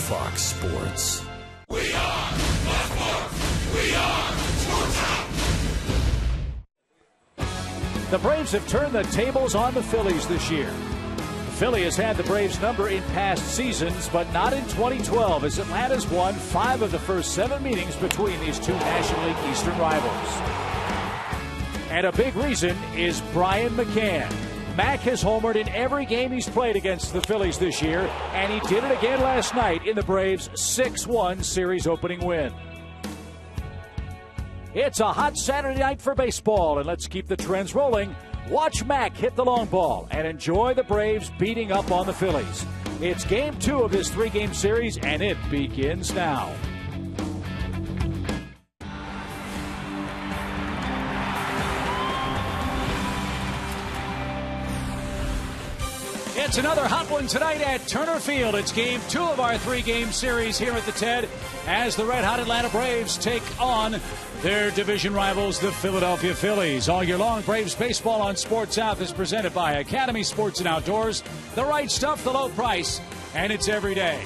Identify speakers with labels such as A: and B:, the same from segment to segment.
A: Fox Sports.
B: We are Fox. We are Sports.
C: The Braves have turned the tables on the Phillies this year. Philly has had the Braves' number in past seasons, but not in 2012, as Atlanta's won 5 of the first 7 meetings between these two National League Eastern rivals. And a big reason is Brian McCann. Mac has homered in every game he's played against the Phillies this year, and he did it again last night in the Braves' 6-1 series opening win. It's a hot Saturday night for baseball, and let's keep the trends rolling. Watch Mac hit the long ball and enjoy the Braves beating up on the Phillies. It's game 2 of this 3-game series, and it begins now. It's another hot one tonight at Turner Field. It's game 2 of our 3-game series here at the TED as the red-hot Atlanta Braves take on their division rivals, the Philadelphia Phillies. All year long, Braves baseball on Sports South is presented by Academy Sports and Outdoors. The right stuff, the low price, and it's every day.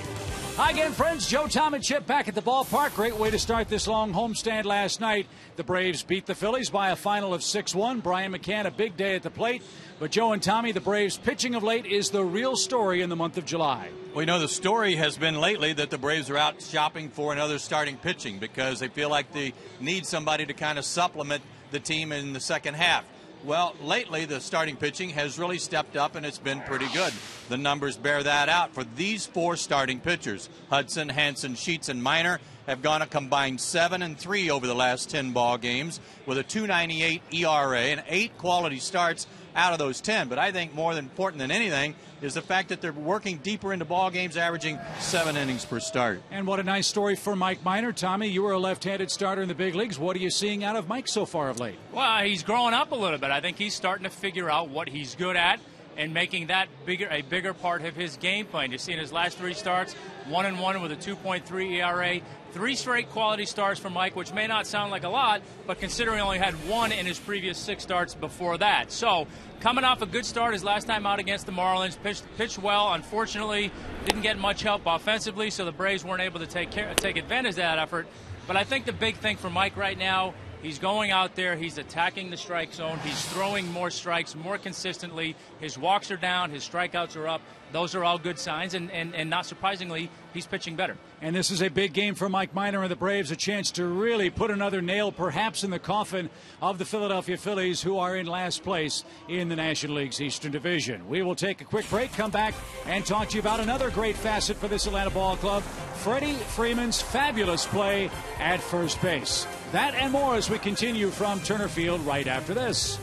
C: Hi again, friends. Joe, Tom, and Chip back at the ballpark. Great way to start this long homestand last night. The Braves beat the Phillies by a final of 6-1. Brian McCann, a big day at the plate. But Joe and Tommy, the Braves pitching of late is the real story in the month of July.
D: Well, you know, the story has been lately that the Braves are out shopping for another starting pitching because they feel like they need somebody to kind of supplement the team in the second half. Well, lately the starting pitching has really stepped up, and it's been pretty good. The numbers bear that out. For these 4 starting pitchers, Hudson, Hansen, Sheets, and Minor have gone a combined 7-3 over the last 10 ball games with a 2.98 ERA and 8 quality starts out of those 10. But I think more important than anything is the fact that they're working deeper into ball games, averaging 7 innings per start. And
C: what a nice story for Mike Minor. Tommy, you were a left-handed starter in the big leagues. What are you seeing out of Mike so far of late?
E: Well, he's growing up a little bit. I think he's starting to figure out what he's good at and making that a bigger part of his game plan. You see in his last 3 starts, 1-1 with a 2.3 ERA. 3 straight quality starts for Mike, which may not sound like a lot, but considering he only had 1 in his previous 6 starts before that. So, coming off a good start his last time out against the Marlins, pitched well. Unfortunately, didn't get much help offensively, so the Braves weren't able to take advantage of that effort. But I think the big thing for Mike right now, he's going out there, he's attacking the strike zone, he's throwing more strikes more consistently, his walks are down, his strikeouts are up. Those are all good signs, and not surprisingly, he's pitching better.
C: And this is a big game for Mike Minor and the Braves, a chance to really put another nail perhaps in the coffin of the Philadelphia Phillies, who are in last place in the National League's Eastern Division. We will take a quick break, come back, and talk to you about another great facet for this Atlanta ball club, Freddie Freeman's fabulous play at first base. That and more as we continue from Turner Field right after this.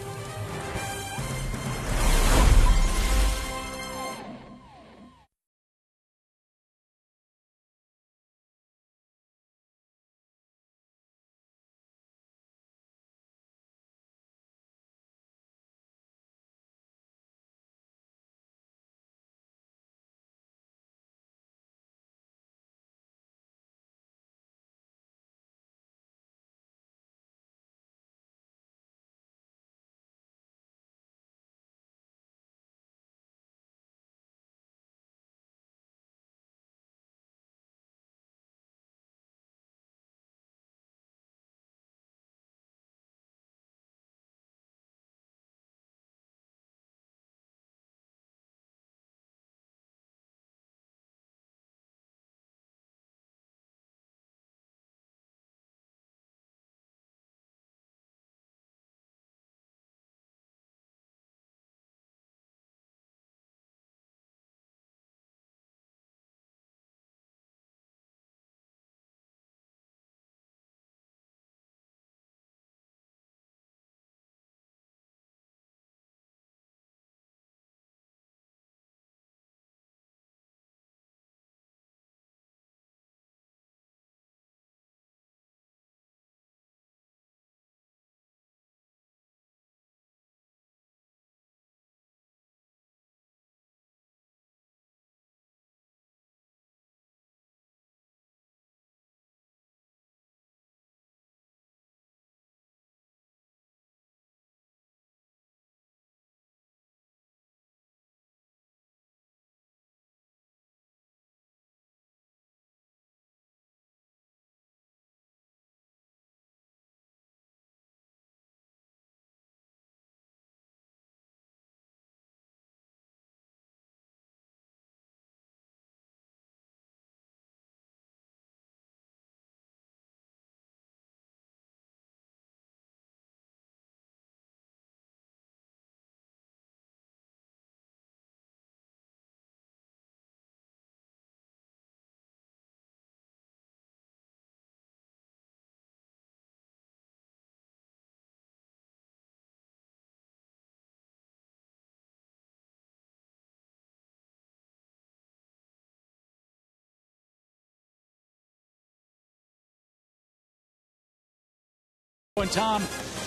C: And Tom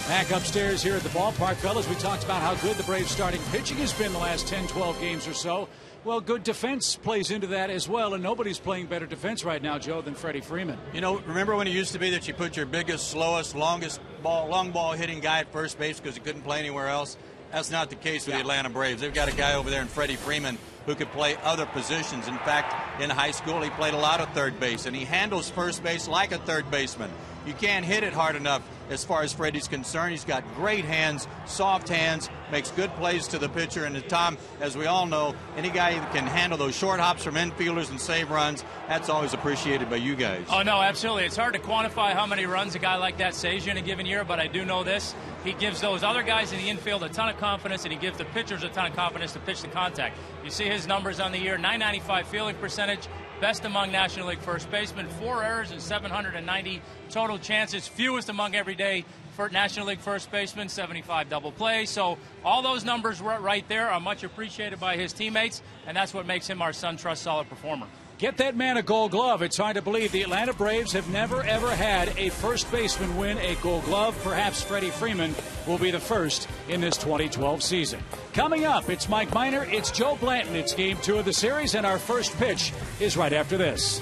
C: back upstairs here at the ballpark. Fellas, we talked about how good the Braves starting pitching has been the last 10, 12 games or so. Well, good defense plays into that as well, and nobody's playing better defense right now, Joe, than Freddie Freeman.
D: You know, remember when it used to be that you put your biggest, slowest, longest ball, long ball hitting guy at first base because he couldn't play anywhere else? That's not the case with the Atlanta Braves. They've got a guy over there in Freddie Freeman who could play other positions. In fact, in high school, he played a lot of third base, and he handles first base like a third baseman. You can't hit it hard enough as far as Freddie's concerned. He's got great hands, soft hands, makes good plays to the pitcher. And Tom, as we all know, any guy that can handle those short hops from infielders and save runs, that's always appreciated by you guys.
E: Oh, no, absolutely. It's hard to quantify how many runs a guy like that saves you in a given year, but I do know this. He gives those other guys in the infield a ton of confidence, and he gives the pitchers a ton of confidence to pitch the contact. You see his numbers on the year, .995 fielding percentage, best among National League first basemen, 4 errors and 790 total chances, fewest among everyday for National League first baseman, 75 double plays. So all those numbers right there are much appreciated by his teammates, and that's what makes him our SunTrust solid performer.
C: Get that man a Gold Glove. It's hard to believe the Atlanta Braves have never, ever had a first baseman win a Gold Glove. Perhaps Freddie Freeman will be the first in this 2012 season. Coming up, it's Mike Minor, it's Joe Blanton. It's Game 2 of the series, and our first pitch is right after this.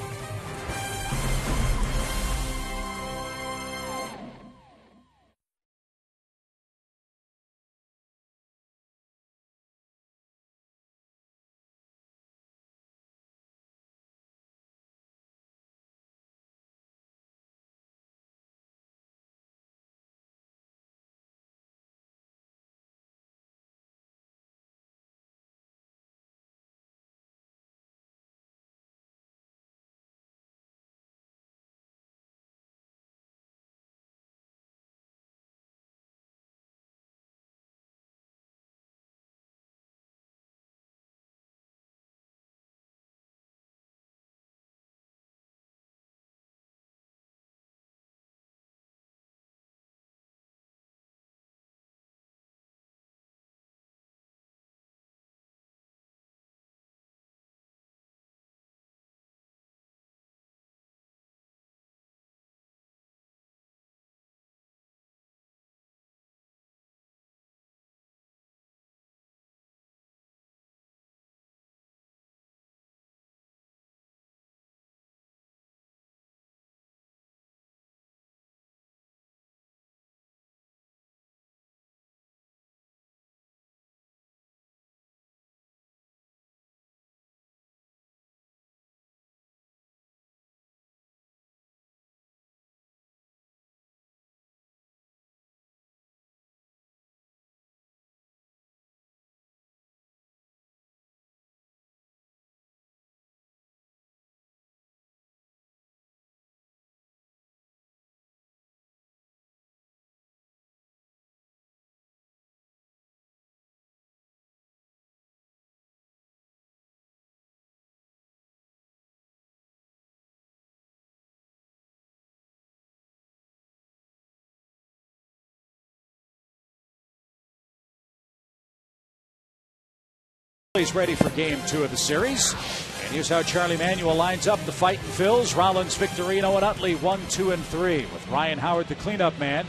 C: He's ready for Game 2 of the series. And here's how Charlie Manuel lines up the fight and fills. Rollins, Victorino, and Utley 1, 2, and 3. With Ryan Howard the cleanup man.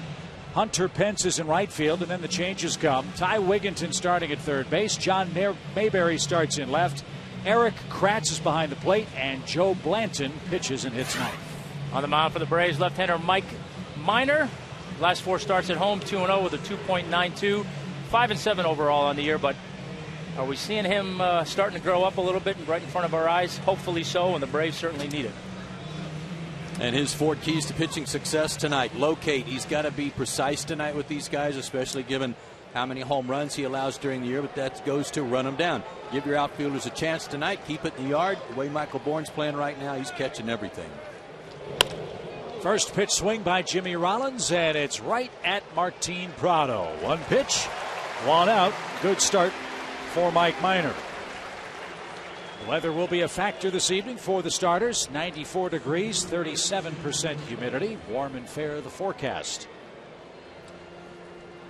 C: Hunter Pence is in right field, and then the changes come. Ty Wigginton starting at third base. John Mayberry starts in left. Eric Kratz is behind the plate, and Joe Blanton pitches and hits ninth.
E: On the mound for the Braves, left-hander Mike Minor. Last 4 starts at home, 2-0 with a 2.92. 5-7 overall on the year, but are we seeing him starting to grow up a little bit right in front of our eyes? Hopefully so, and the Braves certainly need it.
D: And his 4 keys to pitching success tonight. Locate. He's got to be precise tonight with these guys, especially given how many home runs he allows during the year, but that goes to run them down. Give your outfielders a chance tonight. Keep it in the yard. The way Michael Bourne's playing right now, he's catching everything.
C: First pitch swing by Jimmy Rollins, and it's right at Martin Prado. 1 pitch, 1 out. Good start for Mike Minor. The weather will be a factor this evening for the starters. 94 degrees, 37% humidity. Warm and fair, the forecast.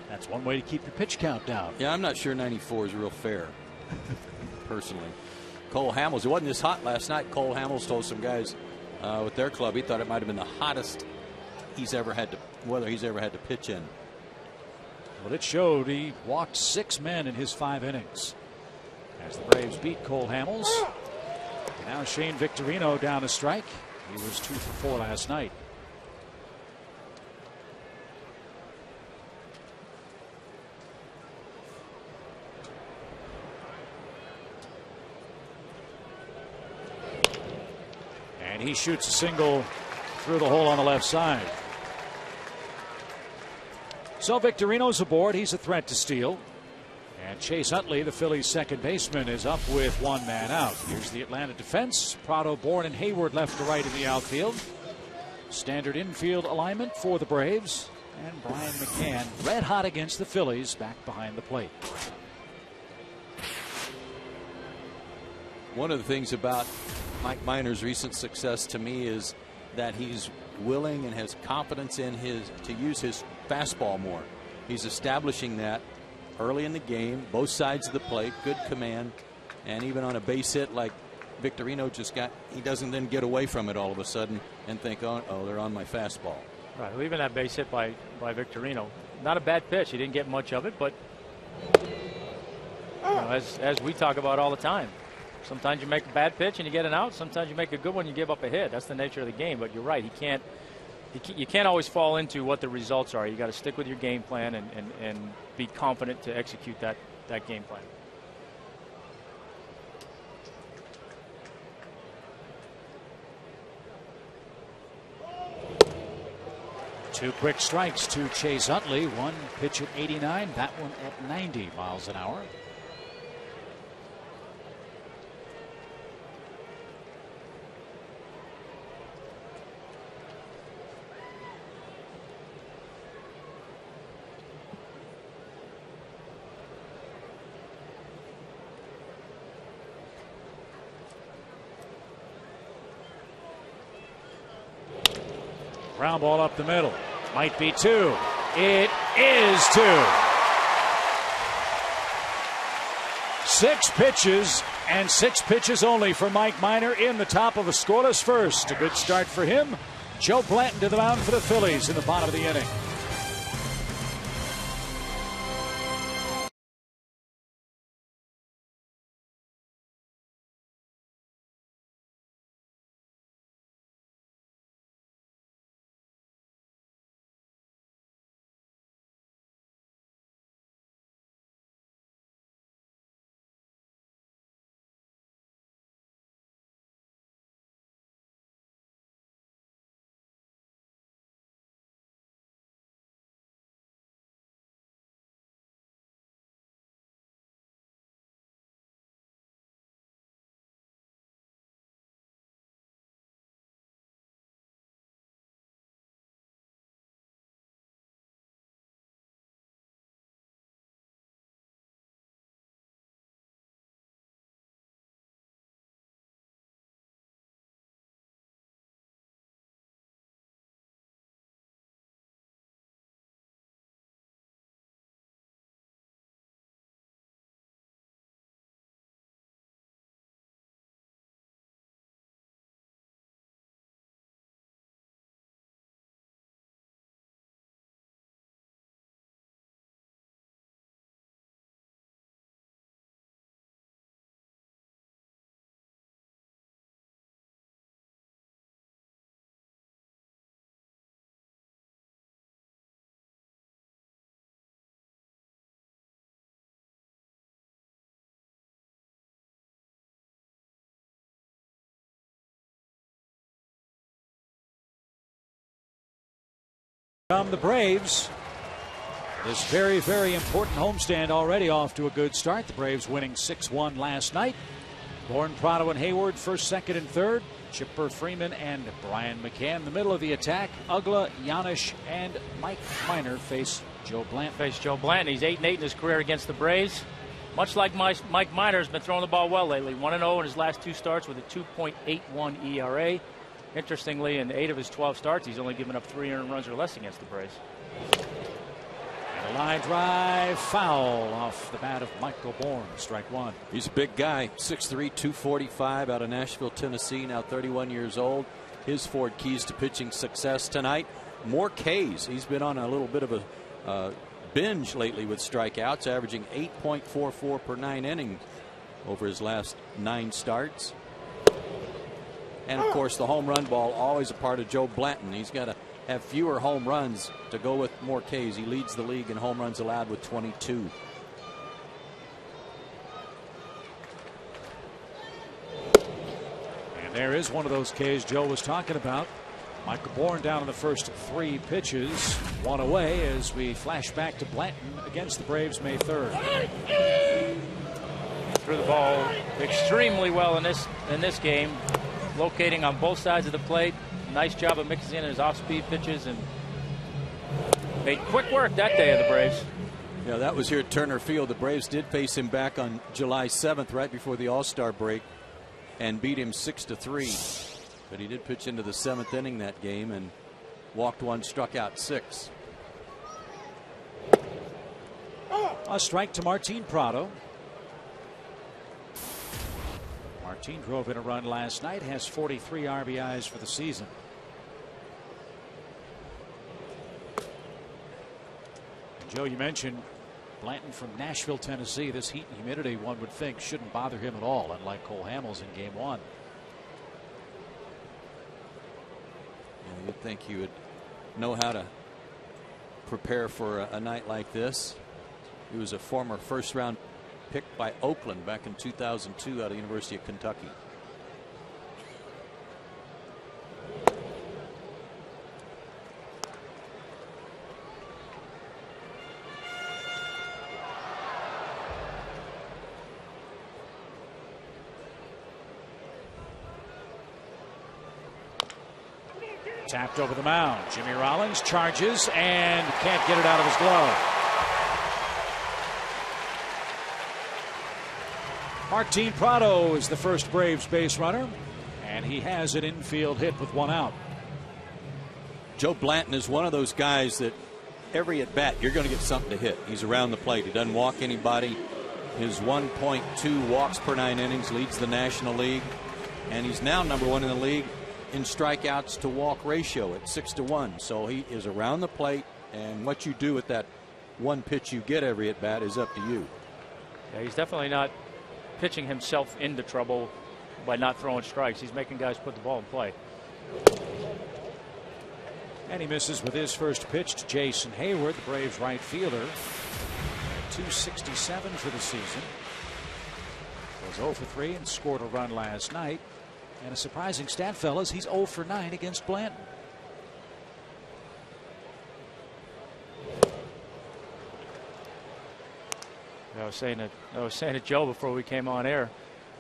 C: That's one way to keep your pitch count down.
D: Yeah, I'm not sure 94 is real fair, personally. Cole Hamels, it wasn't this hot last night. Cole Hamels told some guys with their club he thought it might have been the hottest he's ever had to
A: whether he's ever had to pitch in.
C: Well, it showed. He walked 6 men in his 5 innings as the Braves beat Cole Hamels. And now Shane Victorino down a strike. He was 2 for 4 last night. And he shoots a single through the hole on the left side. So Victorino's aboard. He's a threat to steal. And Chase Utley, the Phillies' second baseman, is up with 1 man out. Here's the Atlanta defense. Prado, Bourne, and Hayward left to right in the outfield. Standard infield alignment for the Braves. And Brian McCann, red hot against the Phillies, back behind the plate.
A: One of the things about Mike Minor's recent success to me is that he's willing and has confidence in to use his fastball more. He's establishing that early in the game, both sides of the plate, good command, and even on a base hit like Victorino just got, he doesn't then get away from it all of a sudden and think, oh, they're on my fastball.
E: Right, well, even that base hit by Victorino, not a bad pitch. He didn't get much of it, but as we talk about all the time, sometimes you make a bad pitch and you get an out. Sometimes you make a good one, you give up a hit. That's the nature of the game. But you're right, you can't always fall into what the results are. You got to stick with your game plan and be confident to execute that game plan.
C: Two quick strikes to Chase Utley. One pitch at 89, that one at 90 miles an hour. Ground ball up the middle. Might be 2. It is 2. 6 pitches and 6 pitches only for Mike Minor in the top of a scoreless first. A good start for him. Joe Blanton to the mound for the Phillies in the bottom of the inning. From the Braves, this very, very important homestand already off to a good start. The Braves winning 6-1 last night. Bourne, Prado, and Hayward first, second, and third. Chipper, Freeman, and Brian McCann. The middle of the attack, Ugla, Janish, and Mike Minor face Joe Blanton.
E: He's 8-8 in his career against the Braves. Much like Mike Minor has been throwing the ball well lately. 1-0 in his last 2 starts with a 2.81 ERA. Interestingly, in 8 of his 12 starts, he's only given up 3 earned runs or less against the Braves.
C: And a line drive foul off the bat of Michael Bourne. Strike 1.
A: He's a big guy, 6'3", 245, out of Nashville, Tennessee, now 31 years old. His 4 keys to pitching success tonight: more Ks. He's been on a little bit of a binge lately with strikeouts, averaging 8.44 per 9 innings over his last 9 starts. And of course, the home run ball, always a part of Joe Blanton. He's got to have fewer home runs to go with more Ks. He leads the league in home runs allowed with 22.
C: And there is one of those Ks Joe was talking about. Michael Bourne down in the first 3 pitches, 1 away as we flash back to Blanton against the Braves May 3rd.
E: Threw the ball extremely well in this game, locating on both sides of the plate. Nice job of mixing in his off-speed pitches and made quick work that day of the Braves.
A: Yeah, that was here at Turner Field. The Braves did face him back on July 7th, right before the All-Star break, and beat him 6-3. But he did pitch into the 7th inning that game and walked 1, struck out 6.
C: A strike to Martin Prado. Martin drove in a run last night, has 43 RBIs for the season. And Joe, you mentioned Blanton from Nashville, Tennessee. This heat and humidity, one would think, shouldn't bother him at all, unlike Cole Hamels in Game 1.
A: Yeah, you'd think he would know how to prepare for a night like this. He was a former first-round pick by Oakland back in 2002 out of the University of Kentucky.
C: Tapped over the mound. Jimmy Rollins charges and can't get it out of his glove. Martin Prado is the first Braves base runner, and he has an infield hit with 1 out.
A: Joe Blanton is one of those guys that every at bat you're going to get something to hit. He's around the plate. He doesn't walk anybody. His 1.2 walks per 9 innings leads the National League, and he's now #1 in the league in strikeouts to walk ratio at 6-1. So he is around the plate, and what you do with that 1 pitch you get every at bat is up to you.
E: Yeah, he's definitely not pitching himself into trouble by not throwing strikes. He's making guys put the ball in play.
C: And he misses with his first pitch to Jason Hayward, the Braves right fielder. 267 for the season. Was 0 for 3 and scored a run last night. And a surprising stat, fellas, he's 0 for 9 against Blanton.
E: I was saying to Joe before we came on air,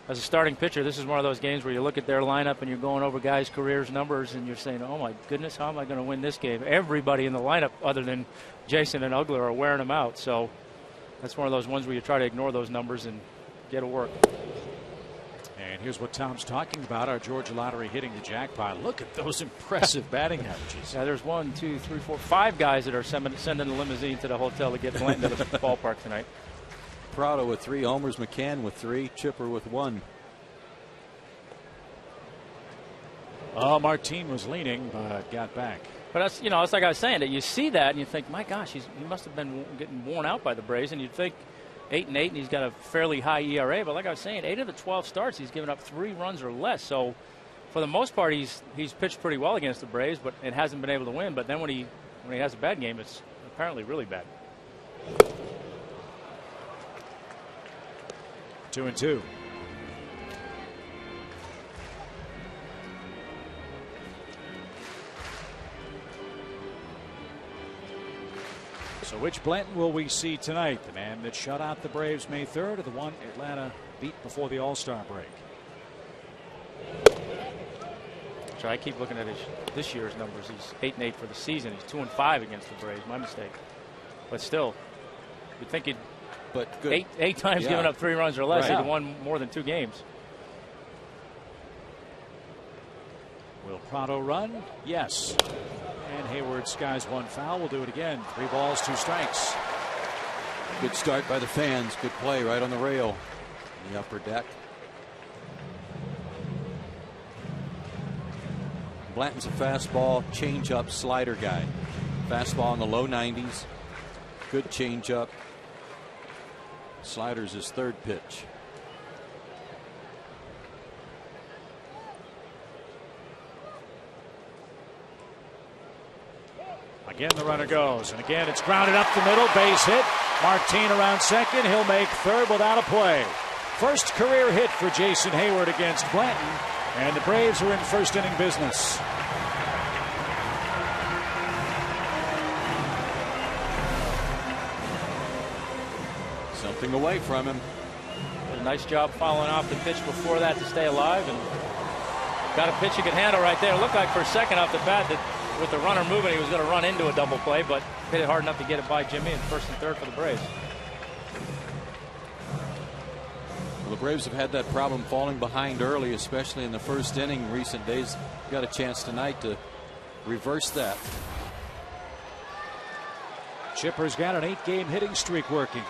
E: as a starting pitcher, this is one of those games where you look at their lineup and you're going over guys' careers, numbers, and you're saying, oh my goodness, how am I going to win this game? Everybody in the lineup other than Jason and Ugler are wearing them out. So that's one of those ones where you try to ignore those numbers and get to work.
C: And here's what Tom's talking about, our Georgia Lottery hitting the jackpot. Look at those impressive batting averages.
E: Yeah, there's 1, 2, 3, 4, 5 guys that are sending a limousine to the hotel to get Blanton to the ballpark tonight.
A: Prado with 3 homers, McCann with 3, Chipper with 1.
C: Martin was leaning, but got back.
E: But that's, it's like I was saying, that you see that and you think, my gosh, he must have been getting worn out by the Braves, and you'd think 8-8, and he's got a fairly high ERA. But like I was saying, 8 of the 12 starts, he's given up 3 runs or less. So for the most part, he's pitched pretty well against the Braves, but it hasn't been able to win. But then when he has a bad game, it's apparently really bad.
C: 2-2. So which Blanton will we see tonight? The man that shut out the Braves May 3rd, or the one Atlanta beat before the All-Star break?
E: So I keep looking at this year's numbers. He's 8-8 for the season. He's 2-5 against the Braves. My mistake. But still, you'd think he'd.
A: But good.
E: Eight times giving up 3 runs or less.
A: Right.
E: He'd won more than 2 games.
C: Will Prado run? Yes. And Hayward skies 1 foul. We'll do it again. 3 balls, 2 strikes.
A: Good start by the fans. Good play right on the rail in the upper deck. Blanton's a fastball, changeup, slider guy. Fastball in the low 90s. Good changeup. Slider's his third pitch.
C: Again, the runner goes, and again it's grounded up the middle, base hit. Martine around second. He'll make third without a play. First career hit for Jason Hayward against Blanton, and the Braves are in first inning business.
A: Something away from him.
F: Did a nice job following off the pitch before that to stay alive, and got a pitch he could handle right there. It looked like for a second off the bat that with the runner moving, he was going to run into a double play, but hit it hard enough to get it by Jimmy, and first and third for the Braves.
A: Well, the Braves have had that problem falling behind early, especially in the first inning in recent days. Got a chance tonight to reverse that.
C: Chipper's got an 8-game hitting streak working.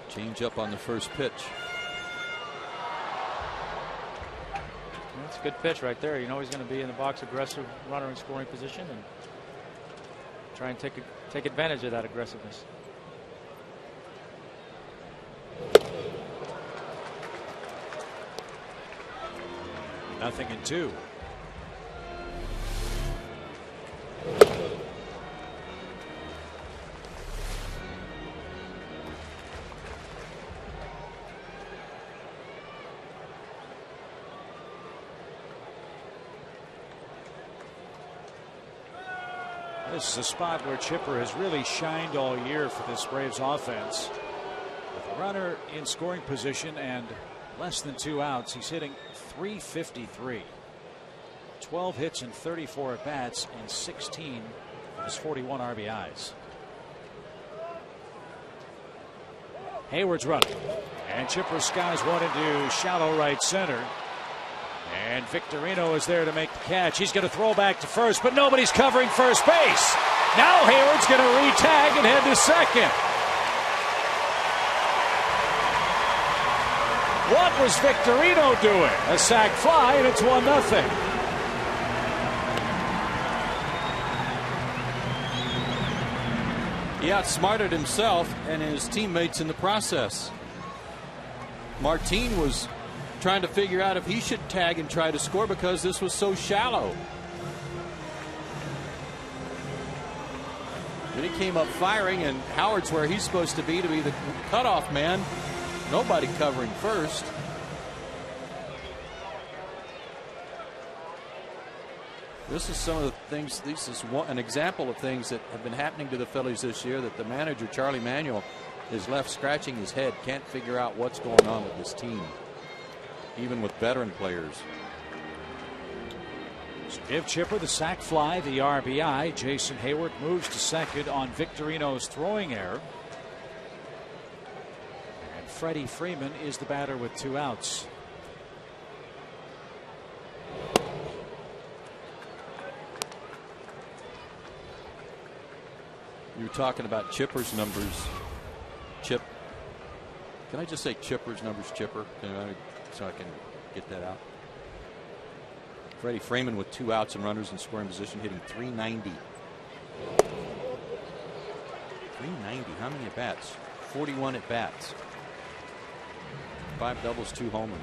A: Change up on the first pitch.
F: That's a good pitch right there. You know he's going to be in the box, aggressive runner in scoring position, and try and take advantage of that aggressiveness.
C: Nothing in 2. This is a spot where Chipper has really shined all year for this Braves offense. With a runner in scoring position and less than 2 outs, he's hitting .353. 12 hits and 34 at bats, and 16 of his 41 RBIs. Hayward's running, and Chipper skies one into shallow right center. And Victorino is there to make the catch. He's going to throw back to first, but nobody's covering first base. Now Hayward's going to re-tag and head to second. What was Victorino doing? A sac fly, and it's 1-0.
A: He outsmarted himself and his teammates in the process. Martine was trying to figure out if he should tag and try to score because this was so shallow. Then he came up firing, and Howard's where he's supposed to be the cutoff man. Nobody covering first. This is some of the things, this is an example of things that have been happening to the Phillies this year, that the manager, Charlie Manuel, is left scratching his head, can't figure out what's going on with this team, even with veteran players.
C: So give Chipper the sac fly, the RBI. Jason Hayward moves to second on Victorino's throwing error. And Freddie Freeman is the batter with 2 outs.
A: You were talking about Chipper's numbers. Chip. Can I just say Chipper's numbers, Chipper? So I can get that out. Freddie Freeman with 2 outs and runners in scoring position, hitting .390. 390. How many at bats? 41 at bats. 5 doubles, 2 homers.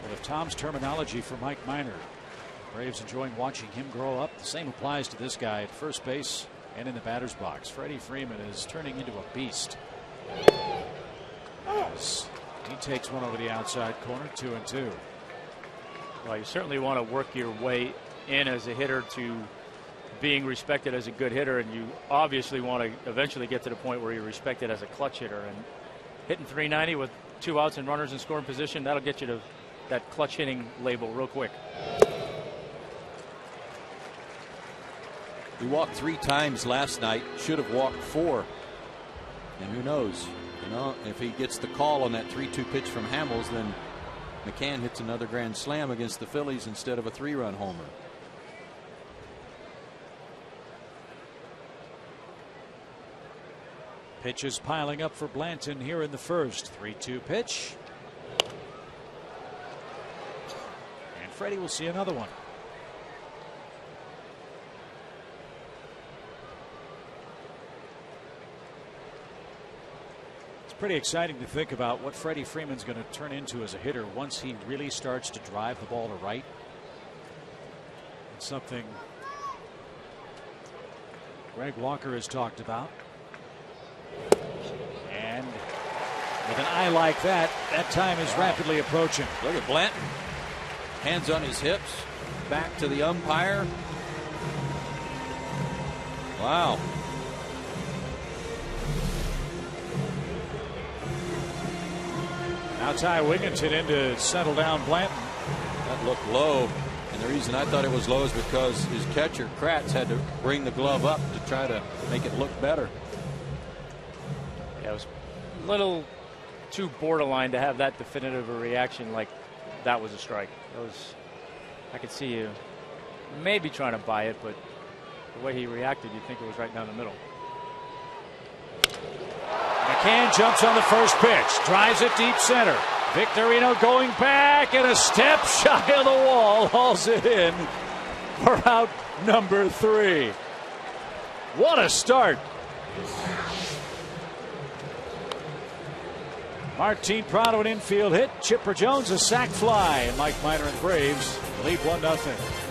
C: Well, if Tom's terminology for Mike Minor, Braves enjoying watching him grow up, the same applies to this guy at first base and in the batter's box. Freddie Freeman is turning into a beast. He takes one over the outside corner, 2-2.
F: Well, you certainly want to work your way in as a hitter to being respected as a good hitter, and you obviously want to eventually get to the point where you're respected as a clutch hitter. And hitting .390 with 2 outs and runners in scoring position, that'll get you to that clutch hitting label real quick.
A: He walked 3 times last night, should have walked 4. And who knows? You know, if he gets the call on that 3-2 pitch from Hamels, then McCann hits another grand slam against the Phillies instead of a 3-run homer.
C: Pitches piling up for Blanton here in the first. 3-2 pitch. And Freddie will see another one. It's pretty exciting to think about what Freddie Freeman's going to turn into as a hitter once he really starts to drive the ball to right. It's something Greg Walker has talked about. And with an eye like that, that time is rapidly approaching.
A: Look at Blanton. Hands on his hips. Back to the umpire. Wow.
C: Now Ty Wigginton in to settle down Blanton.
A: That looked low. And the reason I thought it was low is because his catcher, Kratz, had to bring the glove up to try to make it look better.
F: Yeah, it was a little too borderline to have that definitive a reaction like that was a strike. It was, I could see you maybe trying to buy it, but the way he reacted, you'd think it was right down the middle.
C: McCann jumps on the first pitch, drives it deep center. Victorino going back and a step shy of the wall, hauls it in for out number 3. What a start. Martin Prado an infield hit. Chipper Jones a sac fly. And Mike Minor and the Braves lead 1-0.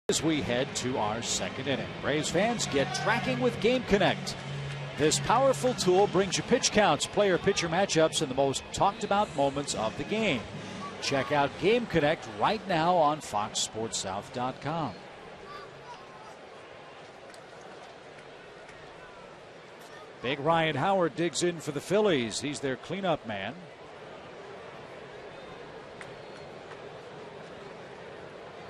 C: As we head to our second inning, Braves fans get tracking with Game Connect. This powerful tool brings you pitch counts, player-pitcher matchups, and the most talked-about moments of the game. Check out Game Connect right now on FoxSportsSouth.com. Big Ryan Howard digs in for the Phillies. He's their cleanup man.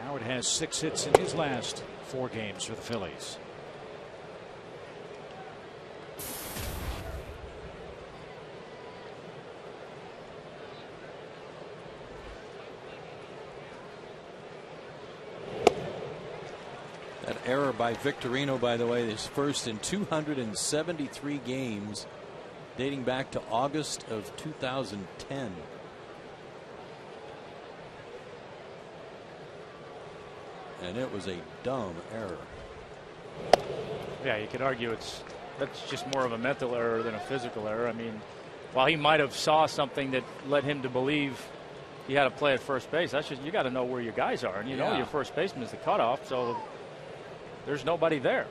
C: Howard has 6 hits in his last 4 games for the Phillies.
A: That error by Victorino, by the way, is first in 273 games dating back to August of 2010. And it was a dumb error.
F: Yeah, you could argue that's just more of a mental error than a physical error. I mean, while he might have saw something that led him to believe he had to play at first base, that's just, you got to know where your guys are, and you know your first baseman is the cutoff, so there's nobody there.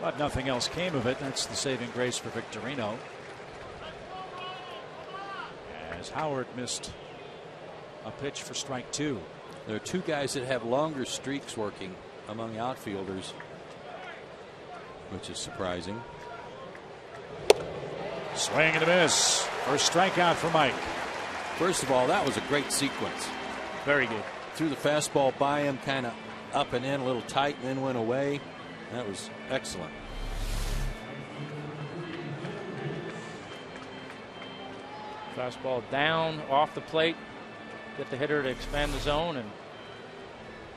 C: But nothing else came of it. That's the saving grace for Victorino, as Howard missed a pitch for strike 2.
A: There are 2 guys that have longer streaks working among outfielders, which is surprising.
C: Swing and a miss. First strikeout for Mike.
A: First of all, that was a great sequence.
F: Very good.
A: Threw the fastball by him, kind of up and in, a little tight, and then went away. That was excellent.
F: Fastball down, off the plate. Get the hitter to expand the zone. And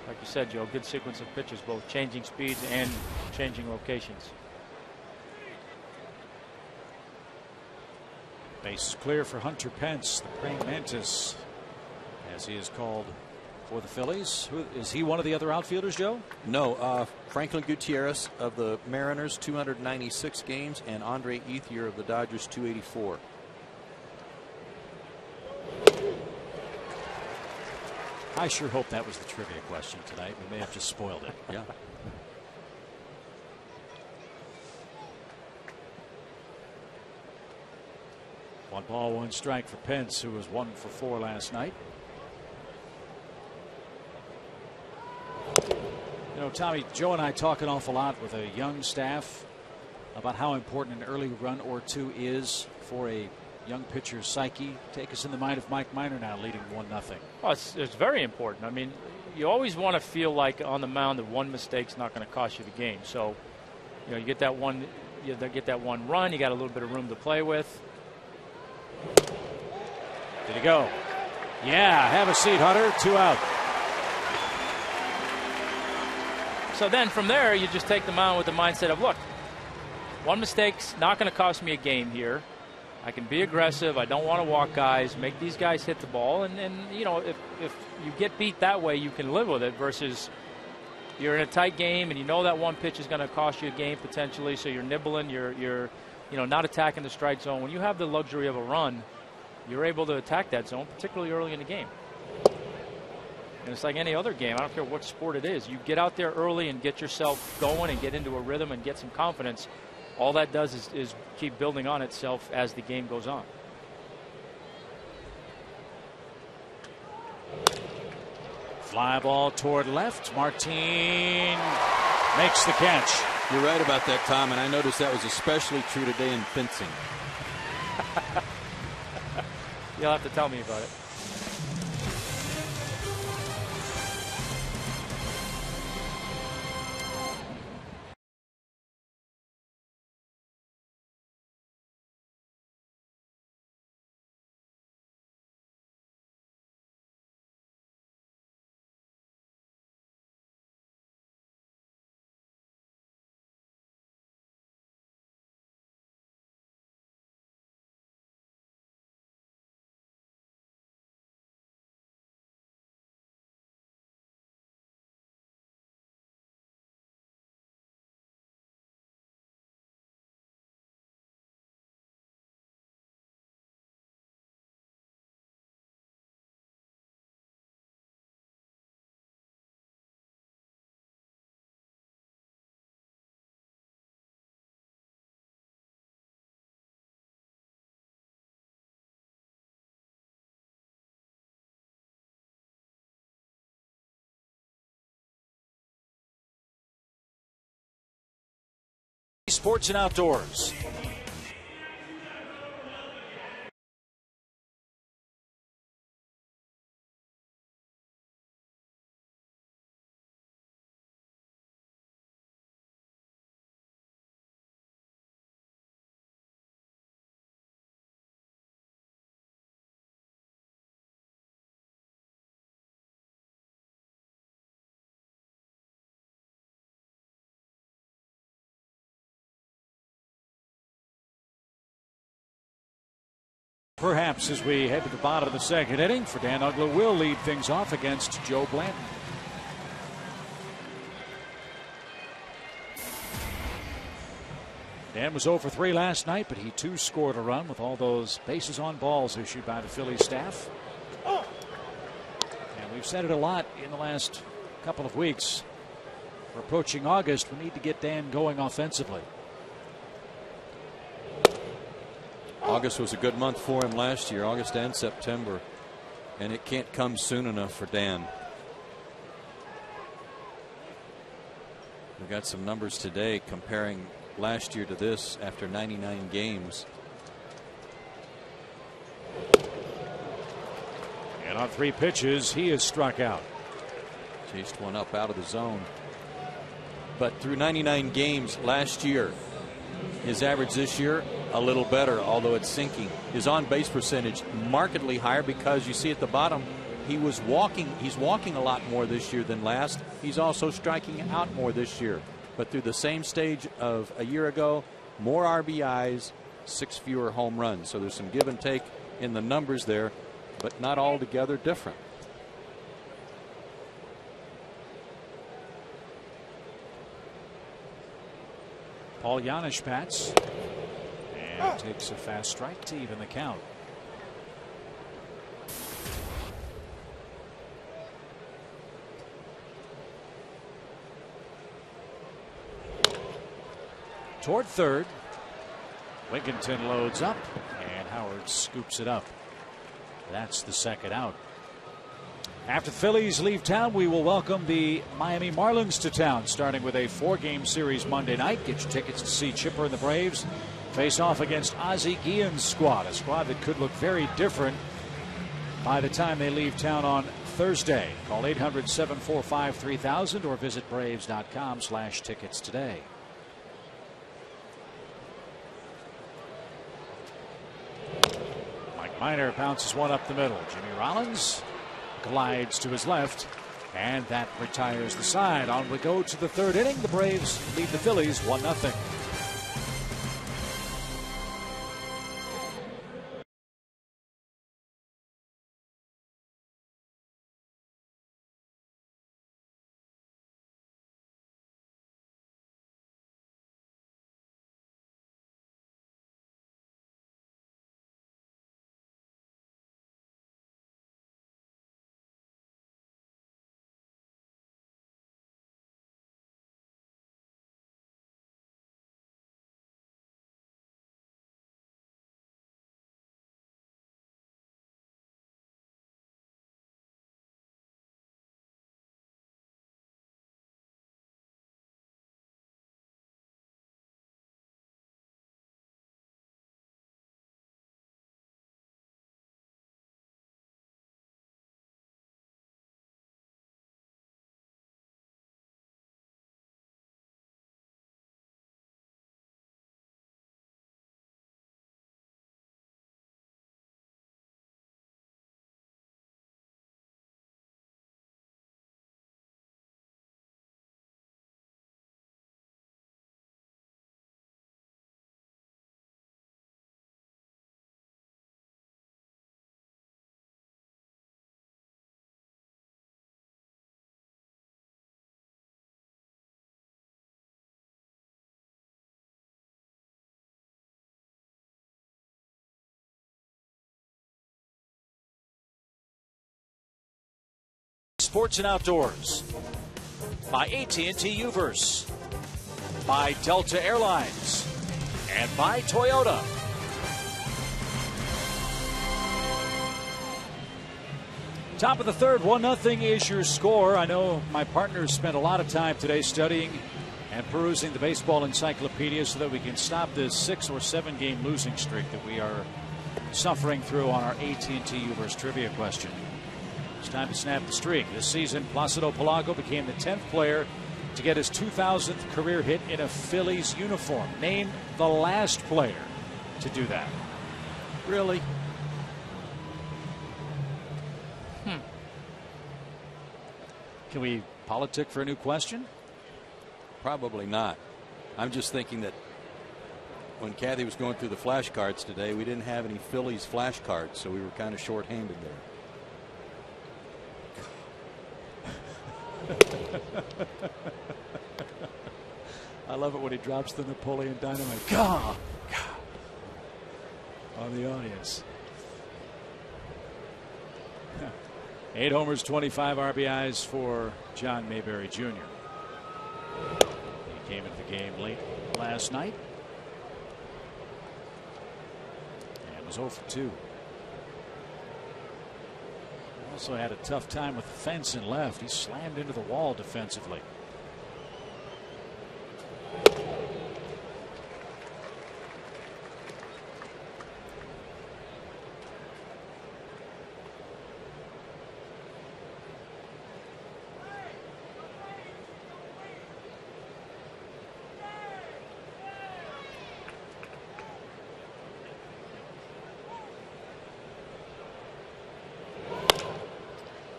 F: like you said, Joe, good sequence of pitches, both changing speeds and changing locations.
C: Base is clear for Hunter Pence, the praying mantis, as he is called for the Phillies. Is he one of the other outfielders, Joe?
A: No, Franklin Gutierrez of the Mariners, 296 games, and Andre Ethier of the Dodgers, 284.
C: I sure hope that was the trivia question tonight. We may have just spoiled it.
A: Yeah.
C: One ball, one strike for Pence, who was 1 for 4 last night. You know, Tommy, Joe and I talk an awful lot with a young staff about how important an early run or two is for a young pitcher's psyche. Take us in the mind of Mike Minor now, leading 1-0.
F: Well, it's very important. I mean, you always want to feel like on the mound that one mistake's not going to cost you the game. So, you know, you get that one run, you got a little bit of room to play with.
C: Did he go? Yeah, have a seat, Hunter. 2 out.
F: So then from there, you just take the mound with the mindset of, look, one mistake's not going to cost me a game here. I can be aggressive. I don't want to walk guys, make these guys hit the ball. And you know, if you get beat that way, you can live with it versus you're in a tight game and you know that one pitch is going to cost you a game potentially. So you're nibbling, you're not attacking the strike zone. When you have the luxury of a run, you're able to attack that zone, particularly early in the game. And it's like any other game. I don't care what sport it is. You get out there early and get yourself going and get into a rhythm and get some confidence. All that does is keep building on itself as the game goes on.
C: Fly ball toward left. Martin makes the catch.
A: You're right about that, Tom, and I noticed that was especially true today in fencing.
F: You'll have to tell me about it.
C: Sports and Outdoors. Perhaps as we head to the bottom of the second inning, for Dan Uggla will lead things off against Joe Blanton. Dan was 0 for 3 last night, but he too scored a run with all those bases on balls issued by the Phillies staff. And we've said it a lot in the last couple of weeks. We're approaching August. We need to get Dan going offensively.
A: August was a good month for him last year, August and September, and it can't come soon enough for Dan. We got some numbers today comparing last year to this after 99 games.
C: And on 3 pitches, he is struck out.
A: Chased one up out of the zone. But through 99 games last year, his average this year a little better, although it's sinking. His on-base percentage markedly higher because you see at the bottom he's walking a lot more this year than last. He's also striking out more this year. But through the same stage of a year ago, more RBIs, 6 fewer home runs. So there's some give and take in the numbers there, but not altogether different.
C: Paul Janisch bats and takes a fast strike to even the count. Toward third, Wigginton loads up and Howard scoops it up. That's the second out. After the Phillies leave town, we will welcome the Miami Marlins to town, starting with a 4-game series Monday night. Get your tickets to see Chipper and the Braves face off against Ozzie Guillen's squad, a squad that could look very different by the time they leave town on Thursday. Call 800-745-3000 or visit Braves.com/tickets today. Mike Minor bounces one up the middle. Jimmy Rollins glides to his left, and that retires the side. On we go to the 3rd inning. The Braves lead the Phillies 1-0. Sports and Outdoors, by AT&T Uverse, by Delta Airlines, and by Toyota. Top of the 3rd, 1-0 is your score. I know my partners spent a lot of time today studying and perusing the baseball encyclopedia so that we can stop this 6 or 7 game losing streak that we are suffering through on our AT&T Uverse trivia question. It's time to snap the streak. This season, Placido Palago became the 10th player to get his 2000th career hit in a Phillies uniform. Name the last player to do that.
A: Really?
C: Can we politic for a new question?
A: Probably not. I'm just thinking that when Kathy was going through the flashcards today, we didn't have any Phillies flashcards, so we were kind of short-handed there.
C: I love it when he drops the Napoleon Dynamite. Gah! On the audience. 8 homers, 25 RBIs for John Mayberry Jr. He came into the game late last night and was 0 for 2. Also had a tough time with the fence in left. He slammed into the wall defensively.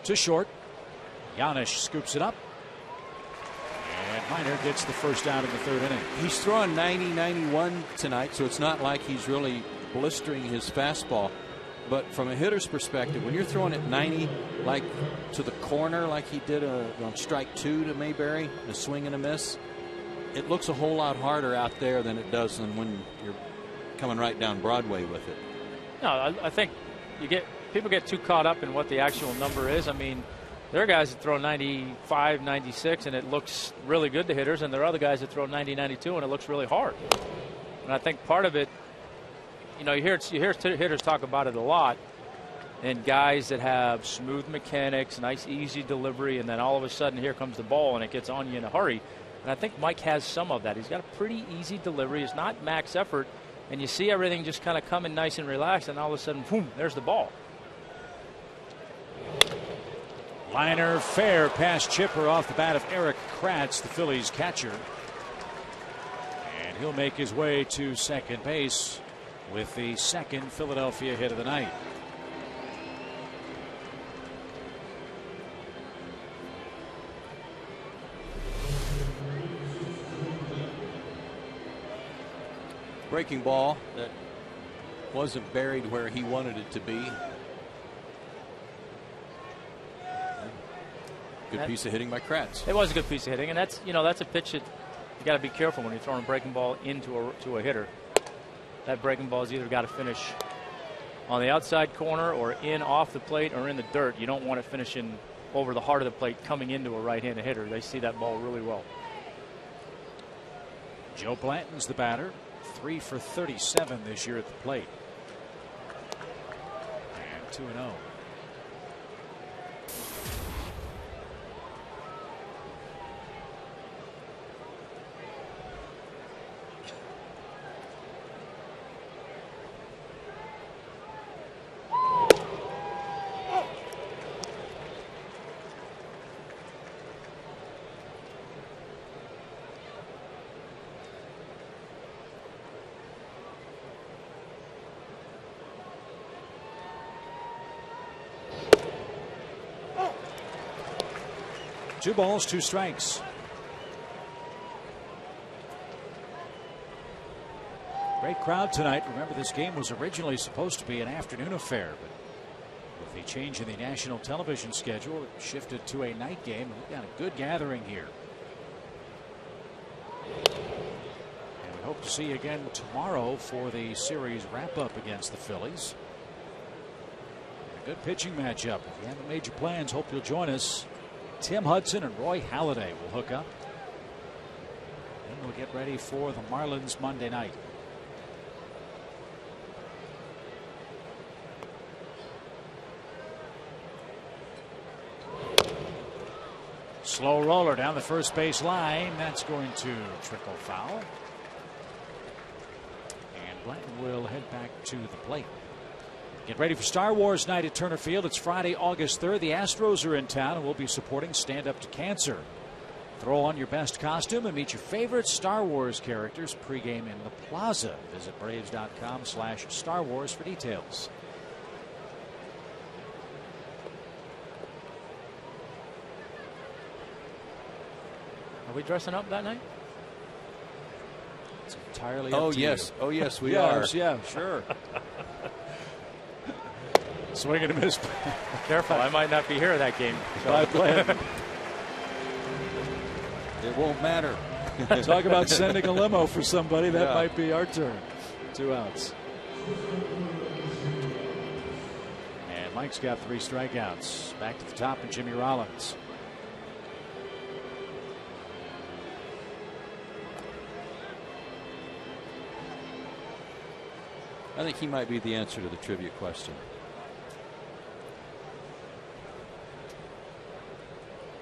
C: to short. Giannis scoops it up. And Minor gets the first out in the third inning.
A: He's throwing 90-91 tonight, so it's not like he's really blistering his fastball. But from a hitter's perspective, when you're throwing it 90, like to the corner, like he did on strike 2 to Mayberry, a swing and a miss, it looks a whole lot harder out there than it does when you're coming right down Broadway with it.
F: No, I think people get too caught up in what the actual number is. I mean, there are guys that throw 95, 96, and it looks really good to hitters, and there are other guys that throw 90, 92, and it looks really hard. And I think part of it, you hear hitters talk about it a lot, and guys that have smooth mechanics, nice, easy delivery, and then all of a sudden here comes the ball, and it gets on you in a hurry. And I think Mike has some of that. He's got a pretty easy delivery. It's not max effort, and you see everything just kind of coming nice and relaxed, and all of a sudden, boom, there's the ball.
C: Liner fair past Chipper off the bat of Eric Kratz, the Phillies catcher. And he'll make his way to second base with the second Philadelphia hit of the night.
A: Breaking ball that wasn't buried where he wanted it to be. Good piece of hitting by Kratz.
F: It was a good piece of hitting, and that's a pitch that you got to be careful when you're throwing a breaking ball into a hitter. That breaking ball's either got to finish on the outside corner or in off the plate or in the dirt. You don't want it finishing over the heart of the plate coming into a right-handed hitter. They see that ball really well.
C: Joe Blanton's the batter. 3 for 37 this year at the plate. And 2-0. Two balls, 2 strikes. Great crowd tonight. Remember, this game was originally supposed to be an afternoon affair, but with the change in the national television schedule, it shifted to a night game. We've got a good gathering here. And we hope to see you again tomorrow for the series wrap-up against the Phillies. And a good pitching matchup. If you haven't made your plans, hope you'll join us. Tim Hudson and Roy Halladay will hook up. Then we'll get ready for the Marlins Monday night. Slow roller down the first base line. That's going to trickle foul. And Blanton will head back to the plate. Get ready for Star Wars night at Turner Field. It's Friday, August 3rd. The Astros are in town and we'll be supporting Stand Up to Cancer. Throw on your best costume and meet your favorite Star Wars characters pregame in the plaza. Visit Braves.com/Star Wars for details.
F: Are we dressing up that night?
C: It's entirely up to you.
A: Oh, yes, we are.
C: Yeah, sure. Swing and a miss.
F: Careful, I might not be here at that game.
C: By Blanton.
A: It won't matter.
C: Talk about sending a limo for somebody. That might be our turn. 2 outs. And Mike's got 3 strikeouts. Back to the top, and Jimmy Rollins.
A: I think he might be the answer to the trivia question.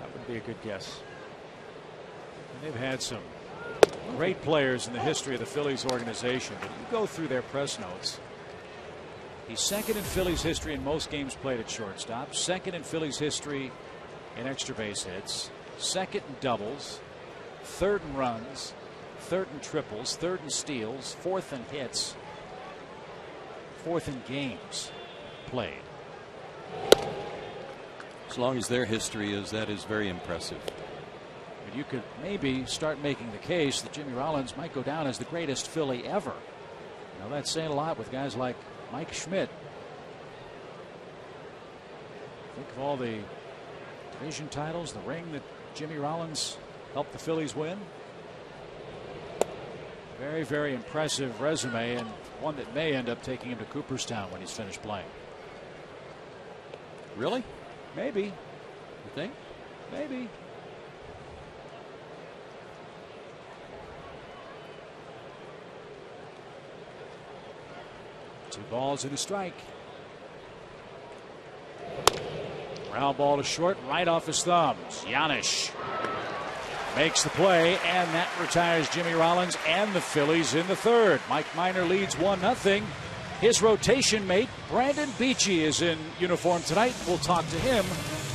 F: That would be a good guess.
C: And they've had some great players in the history of the Phillies organization, but you go through their press notes. He's second in Phillies history in most games played at shortstop, second in Phillies history in extra base hits, second in doubles, third in runs, third in triples, third in steals, fourth in hits, fourth in games played.
A: As long as their history is, that is very impressive.
C: And you could maybe start making the case that Jimmy Rollins might go down as the greatest Philly ever. Now that's saying a lot with guys like Mike Schmidt. Think of all the division titles, the ring that Jimmy Rollins helped the Phillies win. Very, very impressive resume, and one that may end up taking him to Cooperstown when he's finished playing.
A: Really?
C: Maybe.
A: You think?
C: Maybe. Two balls and a strike. Ground ball to short, right off his thumbs. Giannis makes the play, and that retires Jimmy Rollins and the Phillies in the third. Mike Minor leads 1-0. His rotation mate, Brandon Beachy, is in uniform tonight. We'll talk to him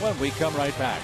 C: when we come right back.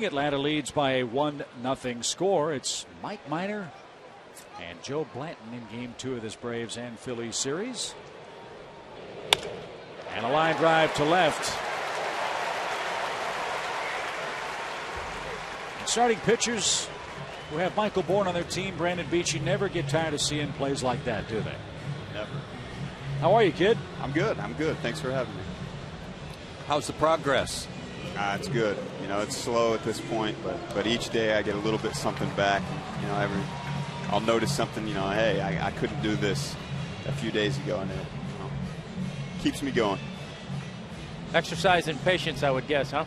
C: Atlanta leads by a 1-0 score. It's Mike Minor and Joe Blanton in game 2 of this Braves and Phillies series. And a line drive to left. And starting pitchers who have Michael Bourne on their team, Brandon Beachy, never get tired of seeing plays like that, do they?
G: Never.
C: How are you, kid?
G: I'm good. Thanks for having me.
A: How's the progress?
G: It's good. You know, it's slow at this point, but each day I get a little bit something back. You know, I'll notice something. You know, hey, I couldn't do this a few days ago, and it keeps me going.
F: Exercise and patience, I would guess, huh?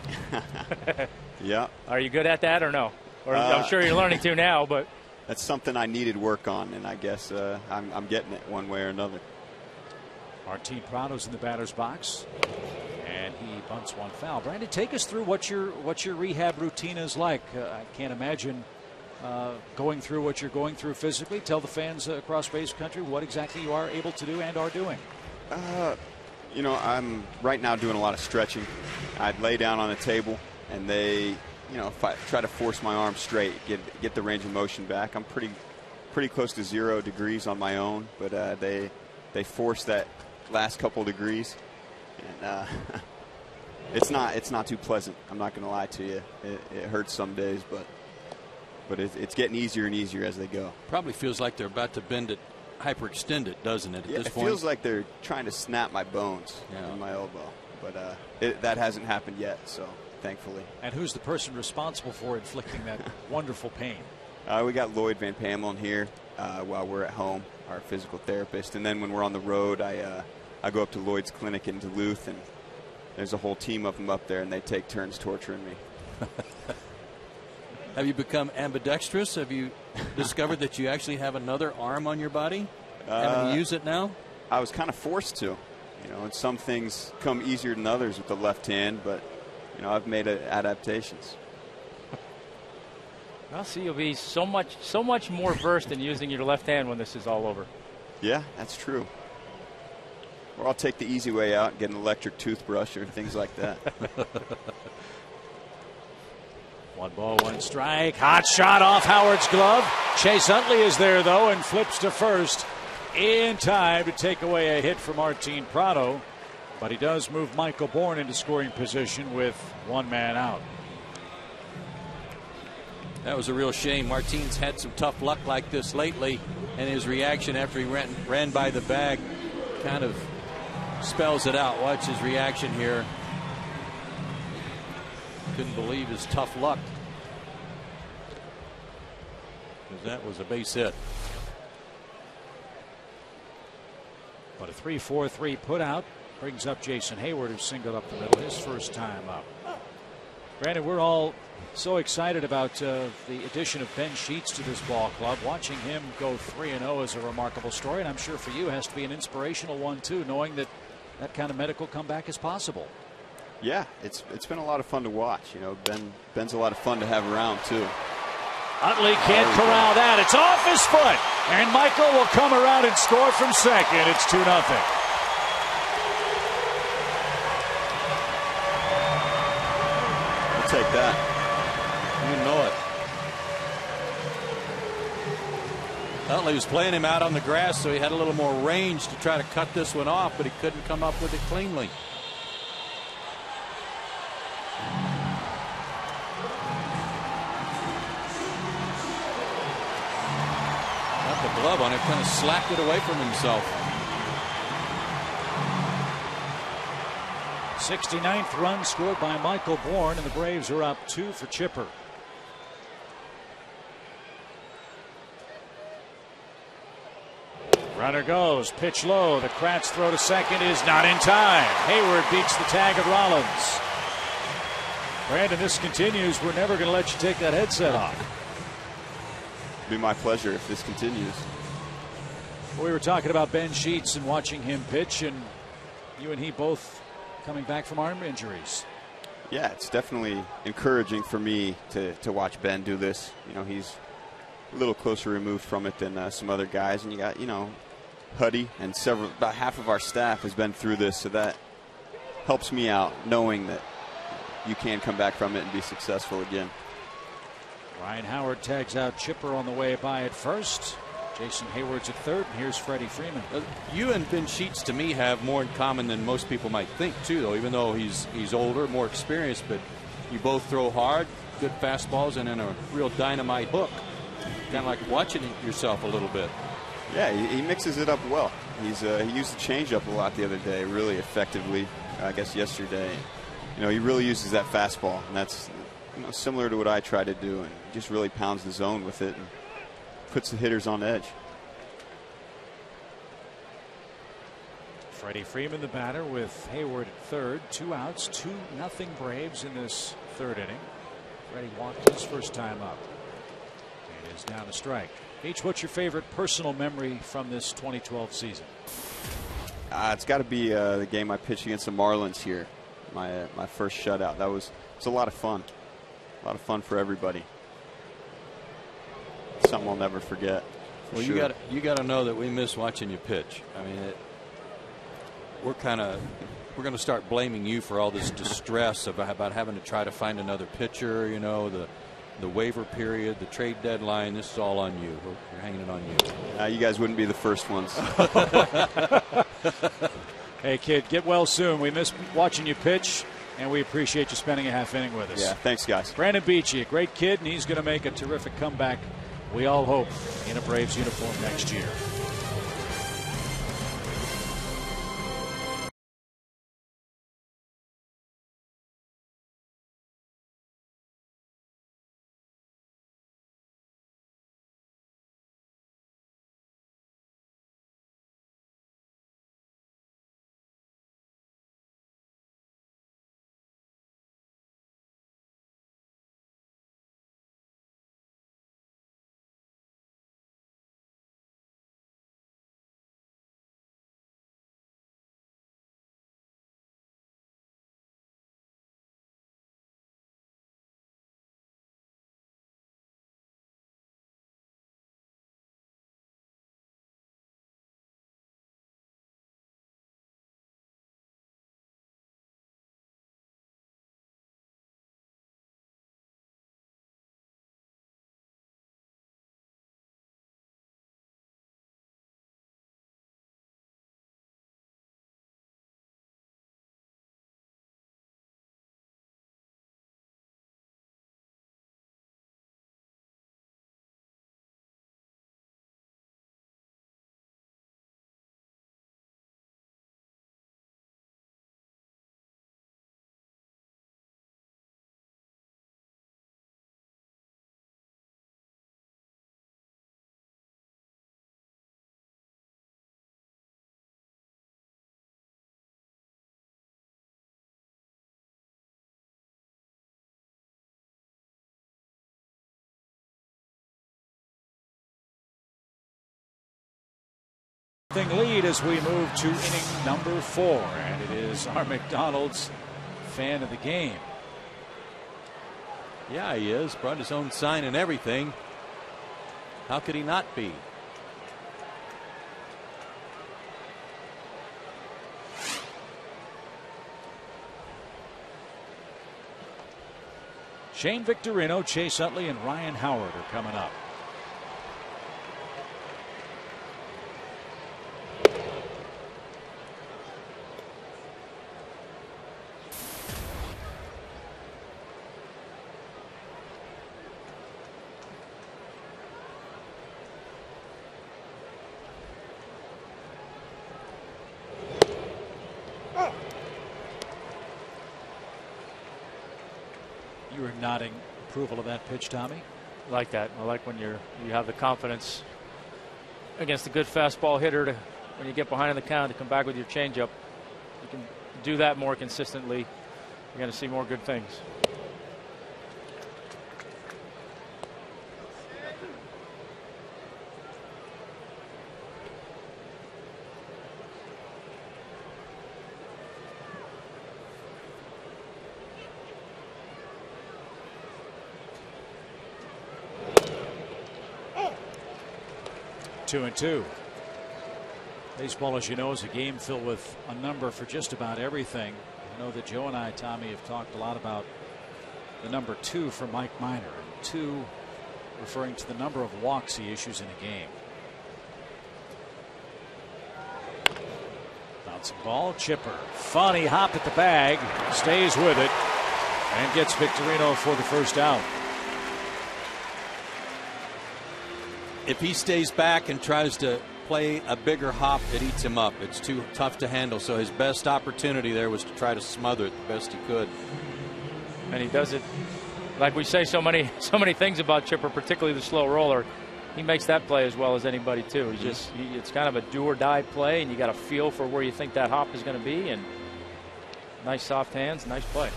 G: Yeah.
F: Are you good at that or no? Or I'm sure you're learning to now, but
G: that's something I needed work on, and I guess I'm getting it one way or another.
C: Martin Prado's in the batter's box. And he bunts one foul. Brandon, take us through what your rehab routine is like. I can't imagine going through what you're going through physically. Tell the fans across Braves country what exactly you are able to do and are doing.
G: You know, I'm right now doing a lot of stretching. I'd lay down on a table, and they, you know, try to force my arms straight, get the range of motion back. I'm pretty close to 0 degrees on my own, but they force that last couple of degrees. And it's not too pleasant. I'm not going to lie to you. It hurts some days, but it's getting easier and easier as they go.
A: Probably feels like they're about to bend it, hyperextend it, doesn't it? At this point,
G: it feels like they're trying to snap my bones in my elbow, but that hasn't happened yet. So thankfully.
C: And who's the person responsible for inflicting that wonderful pain?
G: We got Lloyd Van Pamelen here while we're at home, our physical therapist, and then when we're on the road, I go up to Lloyd's clinic in Duluth, and there's a whole team of them up there, and they take turns torturing me.
A: Have you become ambidextrous? Have you discovered that you actually have another arm on your body? Having to use it now?
G: I was kind of forced to. And some things come easier than others with the left hand, but I've made adaptations.
F: I'll see you'll be so much more versed in using your left hand when this is all over.
G: Yeah, that's true. Or I'll take the easy way out and get an electric toothbrush or things like that.
C: 1 ball, 1 strike. Hot shot off Howard's glove. Chase Utley is there, though, and flips to first in time to take away a hit from Martin Prado. But he does move Michael Bourne into scoring position with 1 man out.
A: That was a real shame. Martin's had some tough luck like this lately, and his reaction after he ran by the bag kind of spells it out. Watch his reaction here. Couldn't believe his tough luck, because that was a base hit.
C: But a 3-4-3 put out brings up Jason Hayward, who singled up the middle his first time up. Granted, we're all so excited about the addition of Ben Sheets to this ball club. Watching him go 3-0 is a remarkable story, and I'm sure for you it has to be an inspirational one too, knowing that that kind of medical comeback is possible.
G: Yeah, it's been a lot of fun to watch. Ben's a lot of fun to have around too.
C: Utley can't corral that. It's off his foot, and Michael will come around and score from second. It's 2-0.
G: We'll take that.
A: You know it. Utley was playing him out on the grass, so he had a little more range to try to cut this one off, but he couldn't come up with it cleanly. Got the glove on it, kind of slapped it away from himself.
C: 69th run scored by Michael Bourne, and the Braves are up 2 for Chipper. Runner goes, pitch low. The Kratz throw to second is not in time. Hayward beats the tag of Rollins. Brandon, this continues. We're never going to let you take that headset off.
G: It'd be my pleasure if this continues.
C: We were talking about Ben Sheets and watching him pitch, and you and he both coming back from arm injuries.
G: Yeah, it's definitely encouraging for me to watch Ben do this. He's a little closer removed from it than some other guys, and you got Huddy and about half of our staff has been through this, so that helps me out knowing that you can come back from it and be successful again.
C: Ryan Howard tags out Chipper on the way by at first. Jason Hayward's at third, and here's Freddie Freeman.
A: You and Ben Sheets, to me, have more in common than most people might think, too, though, even though he's older, more experienced, but you both throw hard, good fastballs, and then a real dynamite hook. Kind of like watching yourself a little bit.
G: Yeah, he mixes it up well. He used the changeup a lot the other day, really effectively. I guess yesterday, he really uses that fastball, and that's similar to what I try to do, and just really pounds the zone with it and puts the hitters on edge.
C: Freddie Freeman, the batter, with Hayward at third. 2 outs, 2-0 Braves in this third inning. Freddie walked his first time up. It is down a strike. H, what's your favorite personal memory from this 2012 season?
G: It's got to be the game I pitched against the Marlins here. My first shutout. It's a lot of fun. A lot of fun for everybody. Something I'll never forget.
A: Well,
G: sure.
A: you got to know that we miss watching you pitch. I mean, we're going to start blaming you for all this distress about having to try to find another pitcher. The waiver period, the trade deadline. This is all on you. We're hanging it on you.
G: You guys wouldn't be the first ones.
C: Hey, kid, get well soon. We miss watching you pitch, and we appreciate you spending a half inning with us.
G: Yeah, thanks, guys.
C: Brandon Beachy, a great kid, and he's going to make a terrific comeback, we all hope, in a Braves uniform next year. Lead as we move to inning number 4, and it is our McDonald's fan of the game.
A: Yeah, he is. Brought his own sign and everything. How could he not be?
C: Shane Victorino, Chase Utley, and Ryan Howard are coming up. You were nodding approval of that pitch, Tommy.
F: I like that. I like when you have the confidence against a good fastball hitter to, when you get behind in the count, to come back with your changeup. You can do that more consistently. You're going to see more good things.
C: Two and two. Baseball, as you know, is a game filled with a number for just about everything. I know that Joe and I, Tommy, have talked a lot about the number 2 for Mike Minor, and 2 referring to the number of walks he issues in a game. Bouncing ball, chipper, funny hop at the bag, stays with it, and gets Victorino for the first out.
A: If he stays back and tries to play a bigger hop, it eats him up. It's too tough to handle. So his best opportunity there was to try to smother it the best he could.
F: And he does it, like we say so many things about Chipper, particularly the slow roller. He makes that play as well as anybody too. He's just it's kind of a do or die play, and you got a feel for where you think that hop is going to be. And nice soft hands, nice play.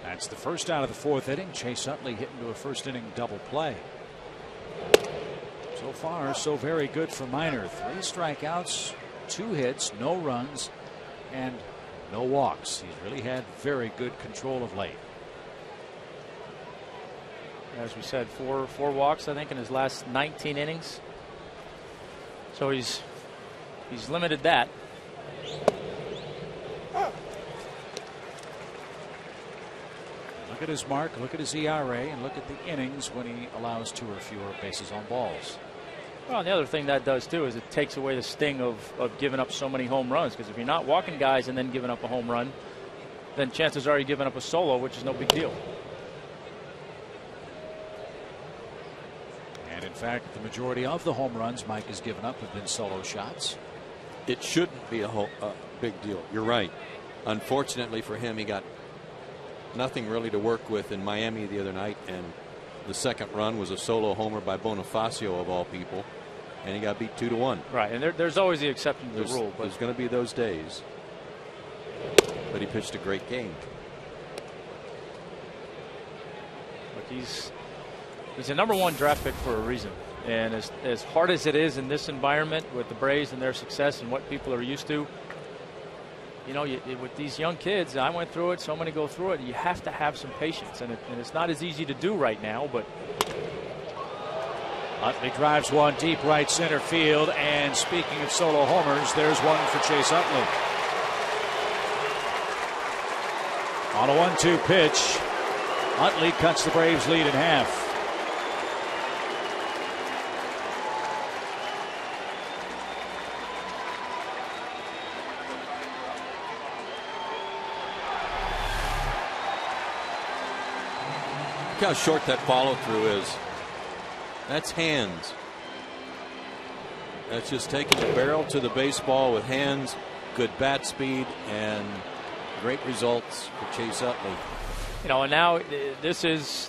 C: That's the first out of the 4th inning. Chase Utley hitting to a first inning double play. So far, so very good for Minor. 3 strikeouts, 2 hits, no runs, and no walks. He's really had very good control of late.
F: As we said, four walks, I think, in his last 19 innings. So he's limited that.
C: Look at his mark, look at his ERA, and look at the innings when he allows 2 or fewer bases on balls.
F: Well, the other thing that does too is it takes away the sting of giving up so many home runs, because if you're not walking guys and then giving up a home run, then chances are you're giving up a solo, which is no big deal.
C: And in fact, the majority of the home runs Mike has given up have been solo shots.
A: It shouldn't be a big deal. You're right. Unfortunately for him, he got nothing really to work with in Miami the other night, and the second run was a solo homer by Bonifacio of all people, and he got beat 2-1.
F: Right, and there's always the exception to the rule. But
A: there's going to be those days. But he pitched a great game.
F: Look, he's a #1 draft pick for a reason, and as hard as it is in this environment with the Braves and their success and what people are used to, you know, with these young kids, I went through it, so many go through it, you have to have some patience, and it's not as easy to do right now. But
C: Utley drives one deep right center field, and speaking of solo homers, there's one for Chase Utley. On a 1-2 pitch, Utley cuts the Braves' lead in half.
A: Look how short that follow through is. That's hands. That's just taking the barrel to the baseball with hands, good bat speed, and great results for Chase Utley.
F: You know, and now this is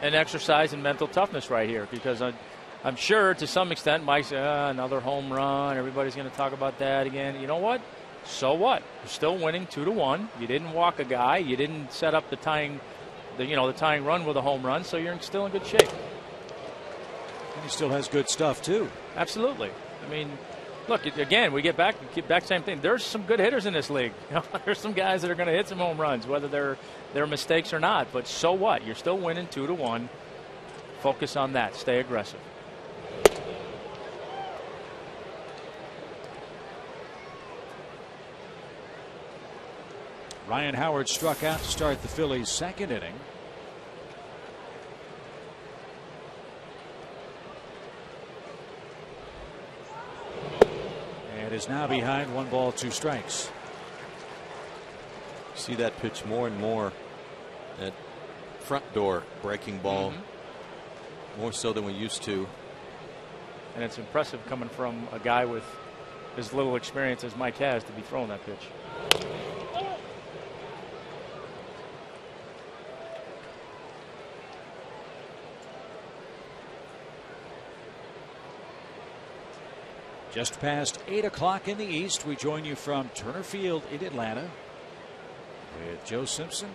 F: an exercise in mental toughness right here, because I'm sure to some extent Mike said, another home run, everybody's going to talk about that again. You know what? So what? You're still winning 2-1. You didn't walk a guy. You didn't set up the tying run with a home run, so you're still in good shape.
C: He still has good stuff, too.
F: Absolutely. I mean, look, again, we get back same thing. There's some good hitters in this league. There's some guys that are going to hit some home runs, whether they're mistakes or not. But so what? You're still winning 2-1. Focus on that. Stay aggressive.
C: Ryan Howard struck out to start the Phillies' second inning. And is now behind 1 ball, 2 strikes.
A: See that pitch more and more. That front door breaking ball. More so than we used to.
F: And it's impressive coming from a guy with as little experience as Mike has to be throwing that pitch.
C: Just past 8 o'clock in the East, we join you from Turner Field in Atlanta with Joe Simpson,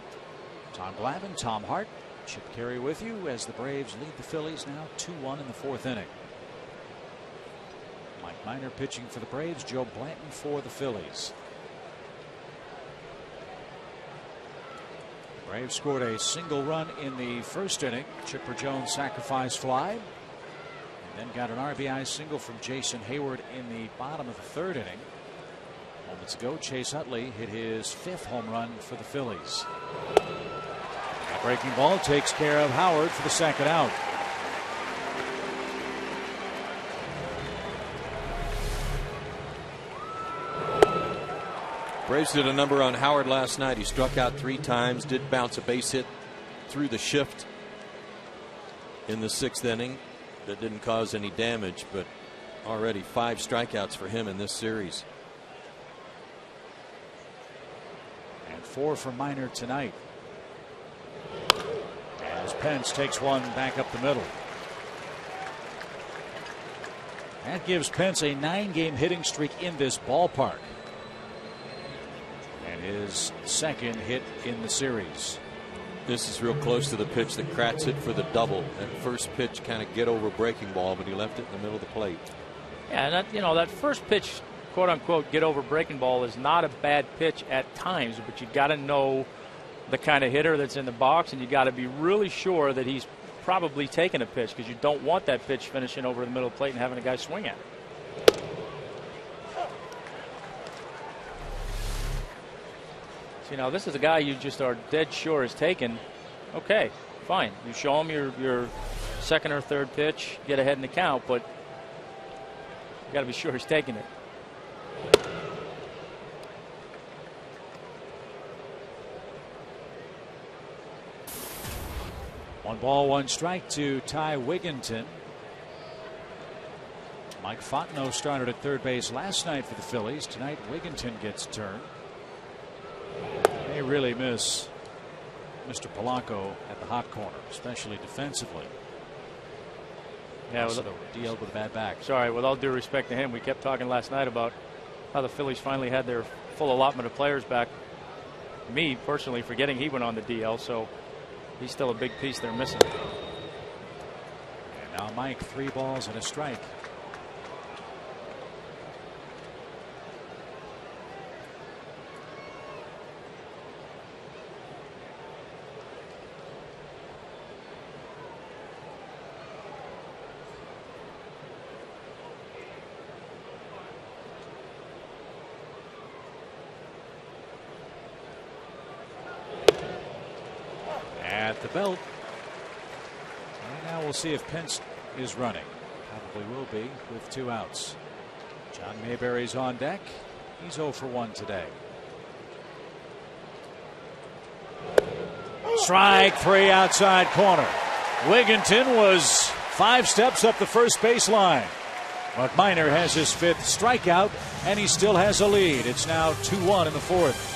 C: Tom Glavine, Tom Hart, Chip Carey with you as the Braves lead the Phillies now 2-1 in the 4th inning. Mike Minor pitching for the Braves, Joe Blanton for the Phillies. The Braves scored a single run in the 1st inning. Chipper Jones sacrifice fly. Then got an RBI single from Jason Hayward in the bottom of the 3rd inning. Moments ago, Chase Utley hit his 5th home run for the Phillies. A breaking ball takes care of Howard for the 2nd out.
A: Braves did a number on Howard last night. He struck out 3 times, did bounce a base hit through the shift in the 6th inning. That didn't cause any damage, but already 5 strikeouts for him in this series.
C: And 4 for Minor tonight. As Pence takes one back up the middle. That gives Pence a 9-game hitting streak in this ballpark. And his 2nd hit in the series.
A: This is real close to the pitch that Kratz hit for the double. That first pitch kind of get over breaking ball, but he left it in the middle of the plate.
F: Yeah, and that first pitch, quote unquote, get over breaking ball is not a bad pitch at times, but you got to know the kind of hitter that's in the box, and you got to be really sure that he's probably taking a pitch, because you don't want that pitch finishing over the middle of the plate and having a guy swing at it. See, now this is a guy you just are dead sure is taken. Okay, fine. You show him your 2nd or 3rd pitch, get ahead in the count, but you got to be sure he's taking it.
C: One ball, 1 strike to Ty Wigginton. Mike Fontenot started at 3rd base last night for the Phillies. Tonight, Wigginton gets a turn. They really miss Mr. Polanco at the hot corner, especially defensively.
F: Yeah,
C: also dealt with a bad back.
F: Sorry, with all due respect to him, we kept talking last night about how the Phillies finally had their full allotment of players back. Me, personally, forgetting he went on the DL, so he's still a big piece they're missing.
C: And now Mike, 3 balls and a strike. At the belt. And now we'll see if Pence is running. Probably will be with 2 outs. John Mayberry's on deck. He's 0 for 1 today. Strike 3 outside corner. Wigginton was 5 steps up the first base line. But Minor has his 5th strikeout, and he still has a lead. It's now 2-1 in the 4th.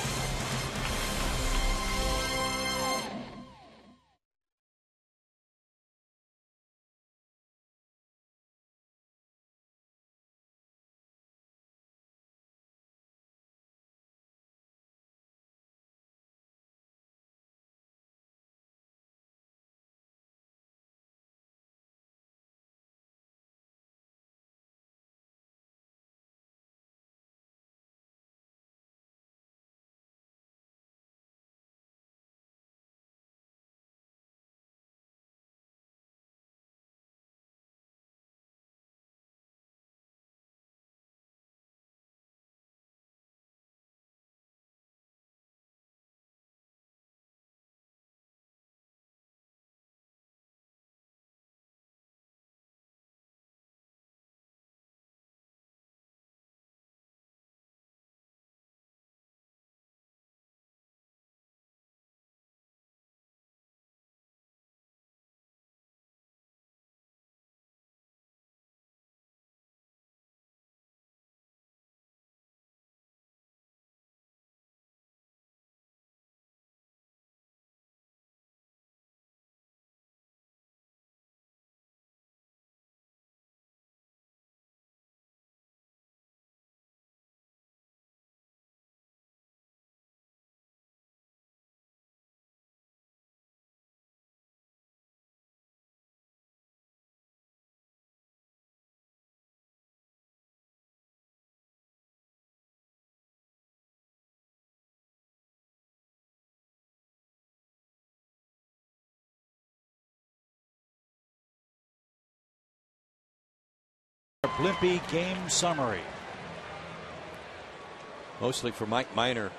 C: Blimpie game summary.
A: Mostly for Mike Minor.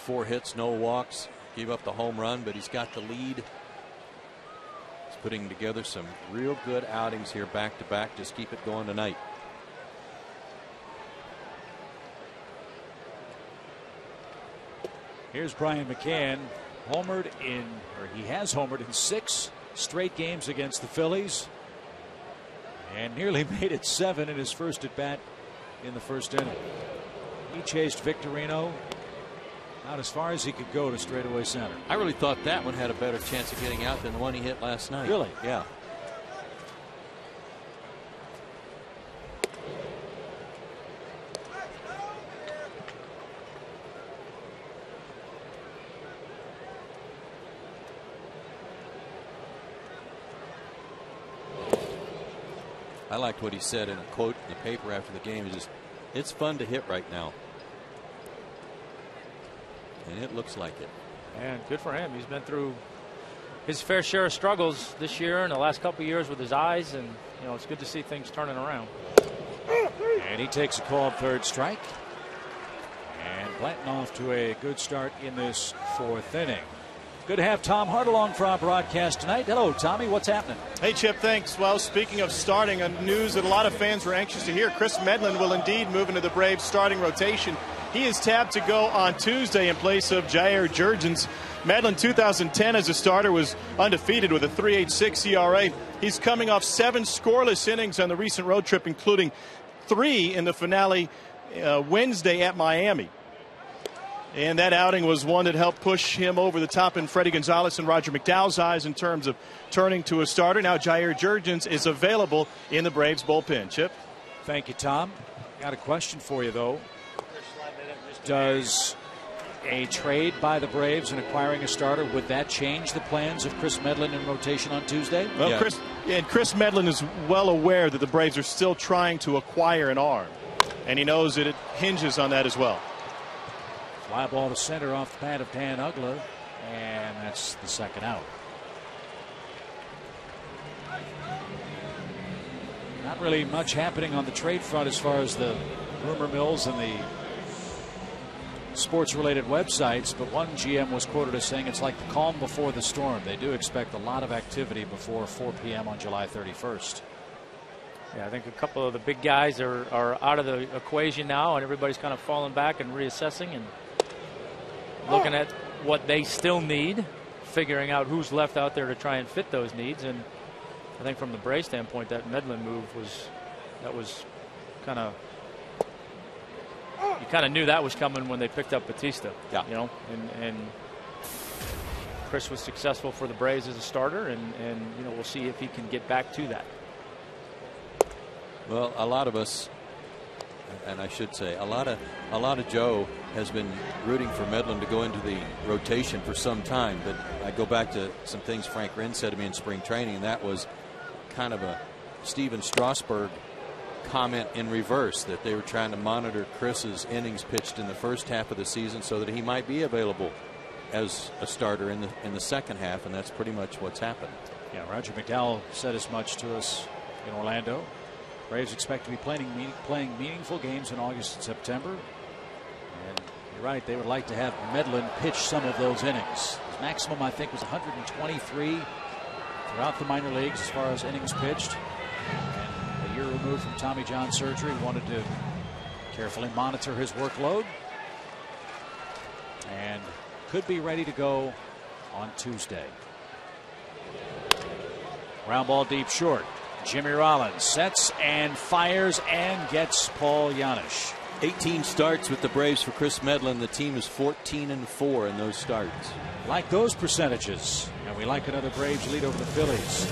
A: 4 hits, no walks. Gave up the home run, but he's got the lead. He's putting together some real good outings here back to back. Just keep it going tonight.
C: Here's Brian McCann, he has homered in 6 straight games against the Phillies, and nearly made it 7 in his first at bat in the first inning. He chased Victorino out as far as he could go to straightaway center.
A: I really thought that one had a better chance of getting out than the one he hit last night.
C: Really?
A: Yeah. I liked what he said in a quote in the paper after the game. It's fun to hit right now. And it looks like it.
F: And good for him. He's been through his fair share of struggles this year and the last couple of years with his eyes, and it's good to see things turning around.
C: And he takes a called 3rd strike. And Blanton off to a good start in this 4th inning. Good to have Tom Hart along for our broadcast tonight. Hello, Tommy. What's happening?
H: Hey, Chip. Thanks. Well, speaking of starting, news that a lot of fans were anxious to hear, Chris Medlin will indeed move into the Braves starting rotation. He is tapped to go on Tuesday in place of Jair Jurgens. Medlin, 2010 as a starter, was undefeated with a 3.86 ERA. He's coming off 7 scoreless innings on the recent road trip, including 3 in the finale Wednesday at Miami. And that outing was one that helped push him over the top in Freddie Gonzalez and Roger McDowell's eyes in terms of turning to a starter. Now Jair Jurgens is available in the Braves bullpen. Chip?
C: Thank you, Tom. Got a question for you, though. Does a trade by the Braves and acquiring a starter, would that change the plans of Chris Medlin in rotation on Tuesday?
H: Well,
A: Yeah.
H: Chris Medlin is well aware that the Braves are still trying to acquire an arm, and he knows that it hinges on that as well.
C: Fly ball to center off the bat of Dan Uggla, and that's the 2nd out. Not really much happening on the trade front as far as the rumor mills and the sports-related websites, but one GM was quoted as saying it's like the calm before the storm. They do expect a lot of activity before 4 p.m. on July 31st.
F: Yeah, I think a couple of the big guys are out of the equation now, and everybody's kind of falling back and reassessing and looking at what they still need, figuring out who's left out there to try and fit those needs. And I think from the Braves standpoint, that Medlin move was kind of, you kind of knew that was coming when they picked up Batista.
A: Yeah.
F: And Chris was successful for the Braves as a starter, and we'll see if he can get back to that.
A: Well, a lot of us, and I should say, a lot of Joe has been rooting for Medlin to go into the rotation for some time. But I go back to some things Frank Wren said to me in spring training, and that was kind of a Steven Strasburg comment in reverse, that they were trying to monitor Chris's innings pitched in the first half of the season so that he might be available as a starter in the second half, and that's pretty much what's happened.
C: Yeah, Roger McDowell said as much to us in Orlando. Braves expect to be playing meaningful games in August and September. And you're right, they would like to have Medlin pitch some of those innings. His maximum, I think, was 123 throughout the minor leagues as far as innings pitched. And a year removed from Tommy John surgery, wanted to carefully monitor his workload. And could be ready to go on Tuesday. Ground ball deep short. Jimmy Rollins sets and fires and gets Paul Janisch.
A: 18 starts with the Braves for Chris Medlin. The team is 14-4 in those starts.
C: Like those percentages. And we like another Braves lead over the Phillies.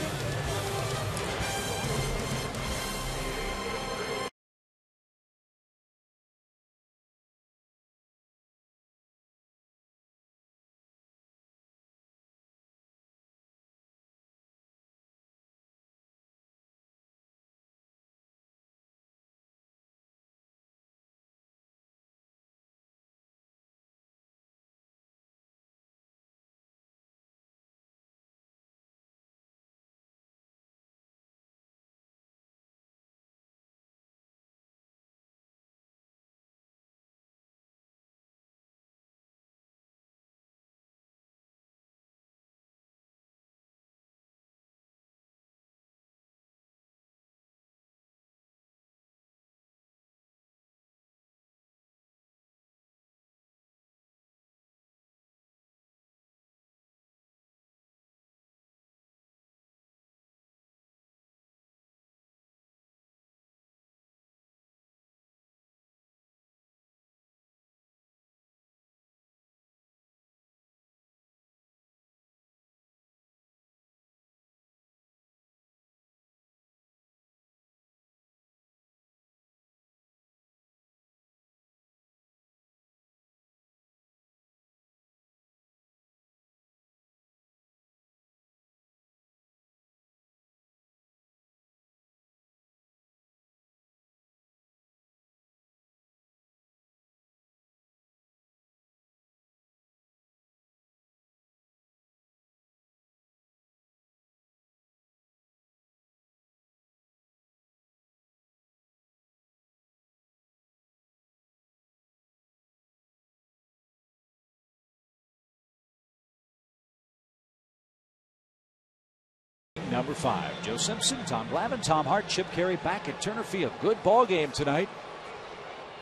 C: number 5. Joe Simpson, Tom Glavine, Tom Hart, Chip Carey back at Turner Field. Good ball game tonight.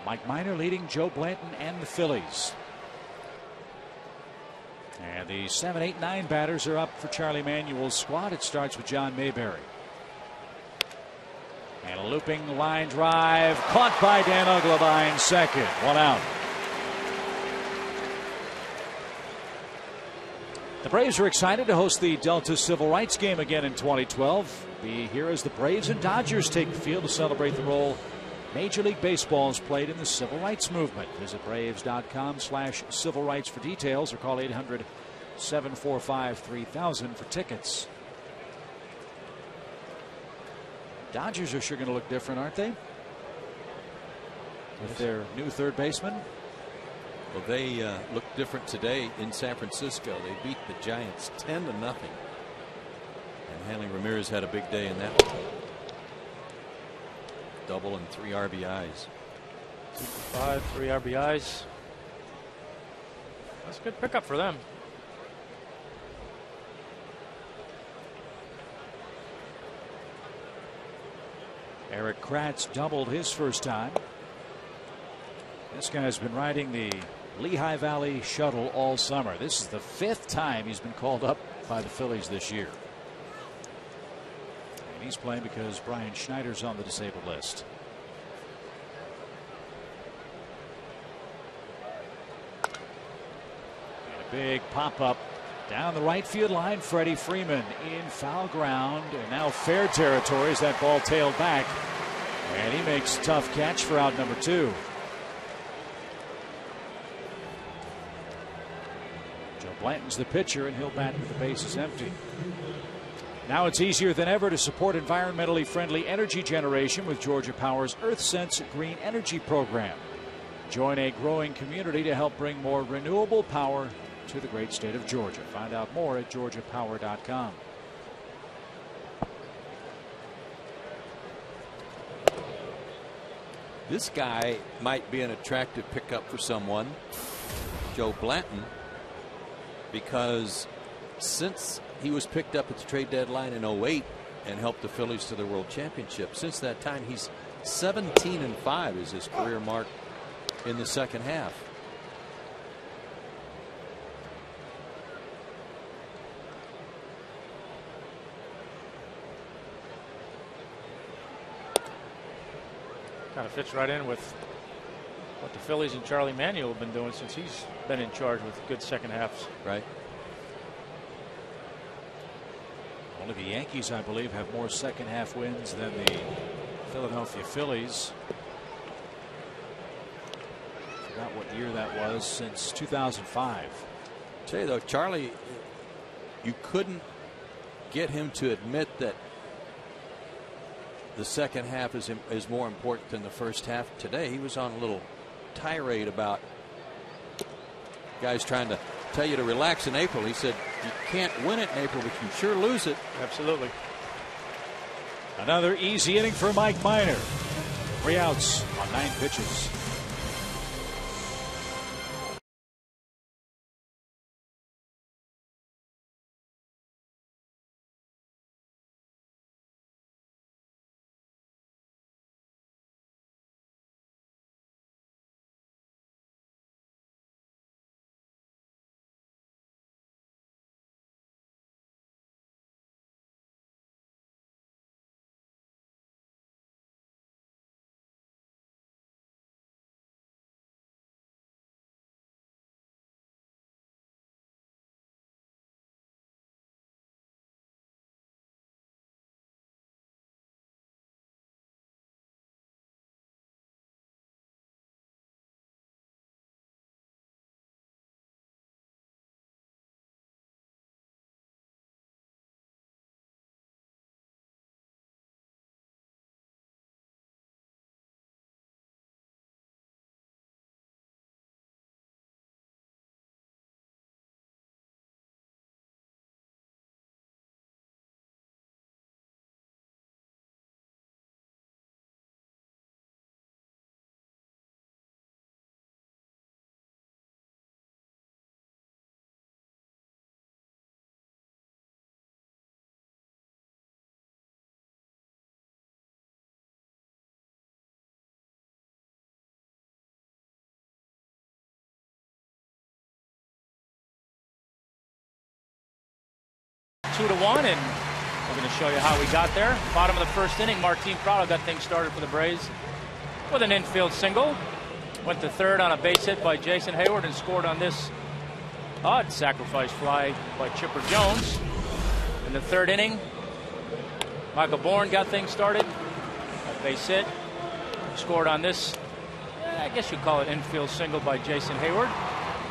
C: Mike Minor leading Joe Blanton and the Phillies. And the 7, 8, 9 batters are up for Charlie Manuel's squad. It starts with John Mayberry. And a looping line drive caught by Dan Uggla second. 1 out. The Braves are excited to host the Delta Civil Rights Game again in 2012. Be here as the Braves and Dodgers take the field to celebrate the role Major League Baseball has played in the civil rights movement. Visit Braves.com/civil rights for details or call 800-745-3000 for tickets. Dodgers are sure going to look different, aren't they? With their new third baseman.
A: Well, they look different today in San Francisco. They beat the Giants 10-0. And Hanley Ramirez had a big day in that one. Double and 3 RBIs.
F: 5, 3 RBIs. That's a good pickup for them.
C: Eric Kratz doubled his first time. This guy's been riding the Lehigh Valley shuttle all summer. This is the 5th time he's been called up by the Phillies this year. And he's playing because Brian Schneider's on the disabled list. And a big pop-up down the right field line. Freddie Freeman in foul ground and now fair territory as that ball tailed back. And he makes a tough catch for out number 2. Blanton's the pitcher, and he'll bat with the bases empty. Now it's easier than ever to support environmentally friendly energy generation with Georgia Power's EarthSense Green Energy program. Join a growing community to help bring more renewable power to the great state of Georgia. Find out more at georgiapower.com.
A: This guy might be an attractive pickup for someone, Joe Blanton, because since he was picked up at the trade deadline in 08 and helped the Phillies to the World Championship, since that time he's 17-5 is his career mark in the second half.
F: Kind of fits right in with what the Phillies and Charlie Manuel have been doing since he's been in charge with good second halves.
A: Right.
C: Only the Yankees, I believe, have more second half wins than the Philadelphia Phillies. Forgot what year that was, since 2005.
A: Tell you though, Charlie, you couldn't get him to admit that the second half is more important than the first half. Today he was on a little tirade about guys trying to tell you to relax in April. He said you can't win it in April, but you sure lose it.
F: Absolutely.
C: Another easy inning for Mike Minor. 3 outs on 9 pitches.
F: 2-1, and we're going to show you how we got there. Bottom of the first inning, Martin Prado got things started for the Braves with an infield single. Went to third on a base hit by Jason Hayward and scored on this odd sacrifice fly by Chipper Jones. In the third inning, Michael Bourne got things started. A base hit. Scored on this, I guess you'd call it infield single by Jason Hayward.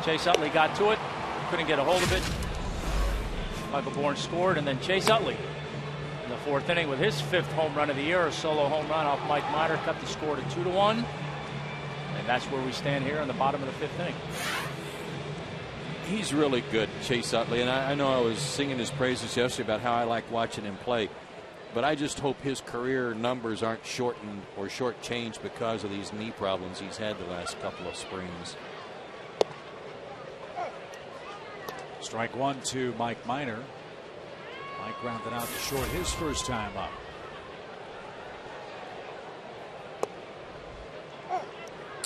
F: Chase Utley got to it. Couldn't get a hold of it. Michael Bourne scored, and then Chase Utley in the fourth inning with his 5th home run of the year, a solo home run off Mike Minor, cut the score to 2-1. And that's where we stand here in the bottom of the 5th inning.
A: He's really good, Chase Utley, and I know I was singing his praises yesterday about how I like watching him play, but I just hope his career numbers aren't shortened or shortchanged because of these knee problems he's had the last couple of springs.
C: Strike one to Mike Minor. Mike grounded out to short his first time up.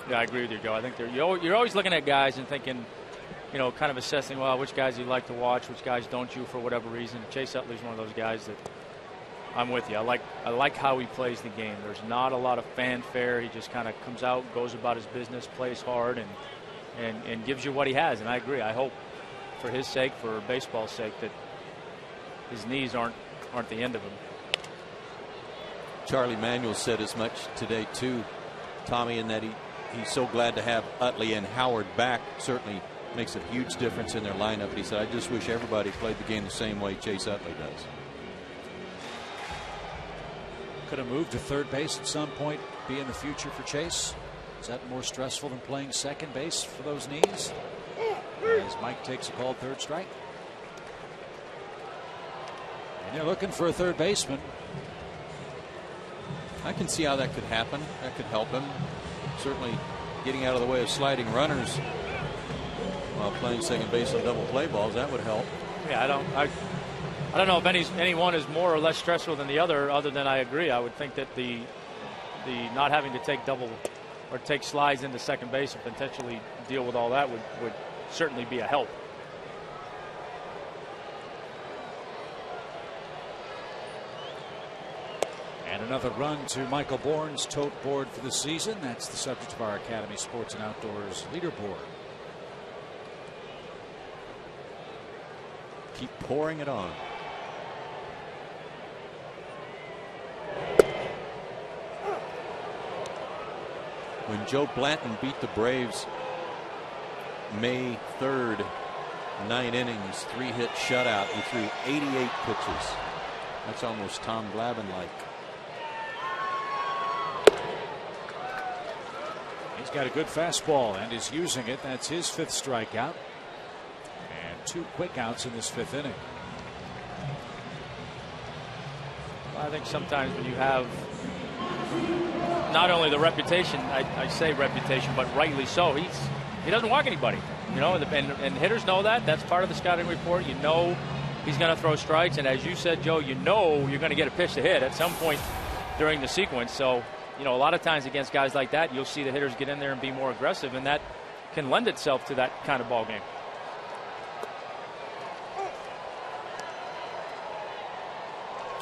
F: Yeah, I agree with you, Joe. I think you're always looking at guys and thinking, you know, kind of assessing, well, which guys you like to watch, which guys don't you for whatever reason. Chase Utley's one of those guys that I'm with you. I like how he plays the game. There's not a lot of fanfare. He just kind of comes out, goes about his business, plays hard, and gives you what he has. And I agree. I hope, for his sake, for baseball's sake, that his knees aren't the end of him.
A: Charlie Manuel said as much today too, Tommy, in that he's so glad to have Utley and Howard back. Certainly makes a huge difference in their lineup. But he said, I just wish everybody played the game the same way Chase Utley does.
C: Could have moved to third base at some point be in the future for Chase? Is that more stressful than playing second base for those knees? As Mike takes a called third strike. And they're looking for a third baseman.
A: I can see how that could happen. That could help him. Certainly getting out of the way of sliding runners while playing second base on double play balls, that would help.
F: Yeah, I don't know if any one is more or less stressful than the other than I agree. I would think that the not having to take double or take slides into second base and potentially deal with all that would certainly be a help.
C: And another run to Michael Bourne's tote board for the season. That's the subject of our Academy Sports and Outdoors leaderboard.
A: Keep pouring it on. When Joe Blanton beat the Braves May 3rd, 9 innings, 3-hit shutout, he threw 88 pitches. That's almost Tom Glavine-like.
C: He's got a good fastball and is using it. That's his 5th strikeout. And 2 quick outs in this 5th inning.
F: I think sometimes when you have not only the reputation, I say reputation, but rightly so, he doesn't walk anybody. You know, and hitters know that. That's part of the scouting report. You know he's going to throw strikes, and as you said, Joe, you know you're going to get a pitch to hit at some point during the sequence. So, you know, a lot of times against guys like that, you'll see the hitters get in there and be more aggressive, and that can lend itself to that kind of ball game.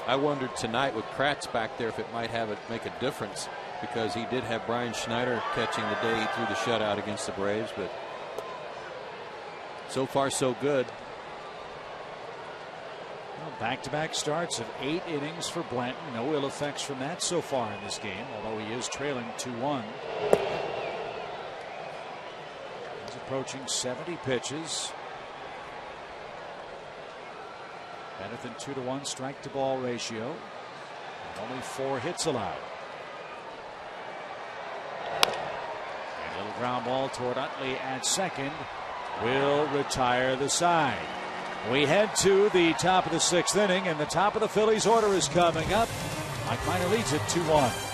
A: I wondered tonight with Kratz back there if it might make a difference, because he did have Brian Schneider catching the day he threw the shutout against the Braves, but so far so good.
C: Well, back-to-back starts of 8 innings for Blanton. No ill effects from that so far in this game, although he is trailing 2-1. He's approaching 70 pitches. Better than 2-to-1 strike-to-ball ratio. And only 4 hits allowed. A little ground ball toward Utley at second. Will retire the side. We head to the top of the 6th inning, and the top of the Phillies order is coming up. Mike Minor leads it 2-1.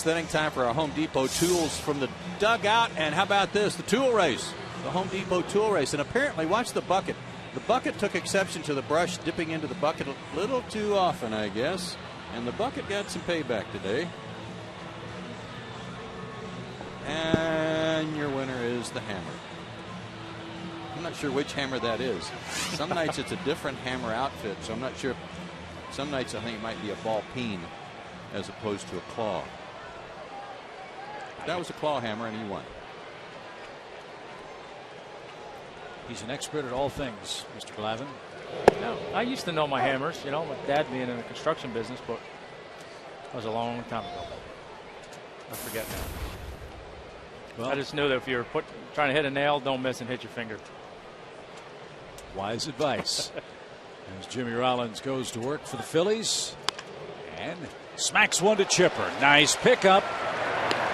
A: inning, time for our Home Depot tools from the dugout. And how about this? The tool race. The Home Depot tool race. And apparently, watch the bucket. The bucket took exception to the brush dipping into the bucket a little too often, I guess. And the bucket got some payback today. And your winner is the hammer. I'm not sure which hammer that is. Some nights it's a different hammer outfit, so I'm not sure. Some nights I think it might be a ball peen as opposed to a claw. That was a claw hammer, and he won.
C: He's an expert at all things, Mr. Glavin.
F: No, I used to know my hammers, you know, my dad being in the construction business, but that was a long time ago. I forget now. Well, I just knew that if you're trying to hit a nail, don't miss and hit your finger.
C: Wise advice. As Jimmy Rollins goes to work for the Phillies and smacks one to Chipper. Nice pickup.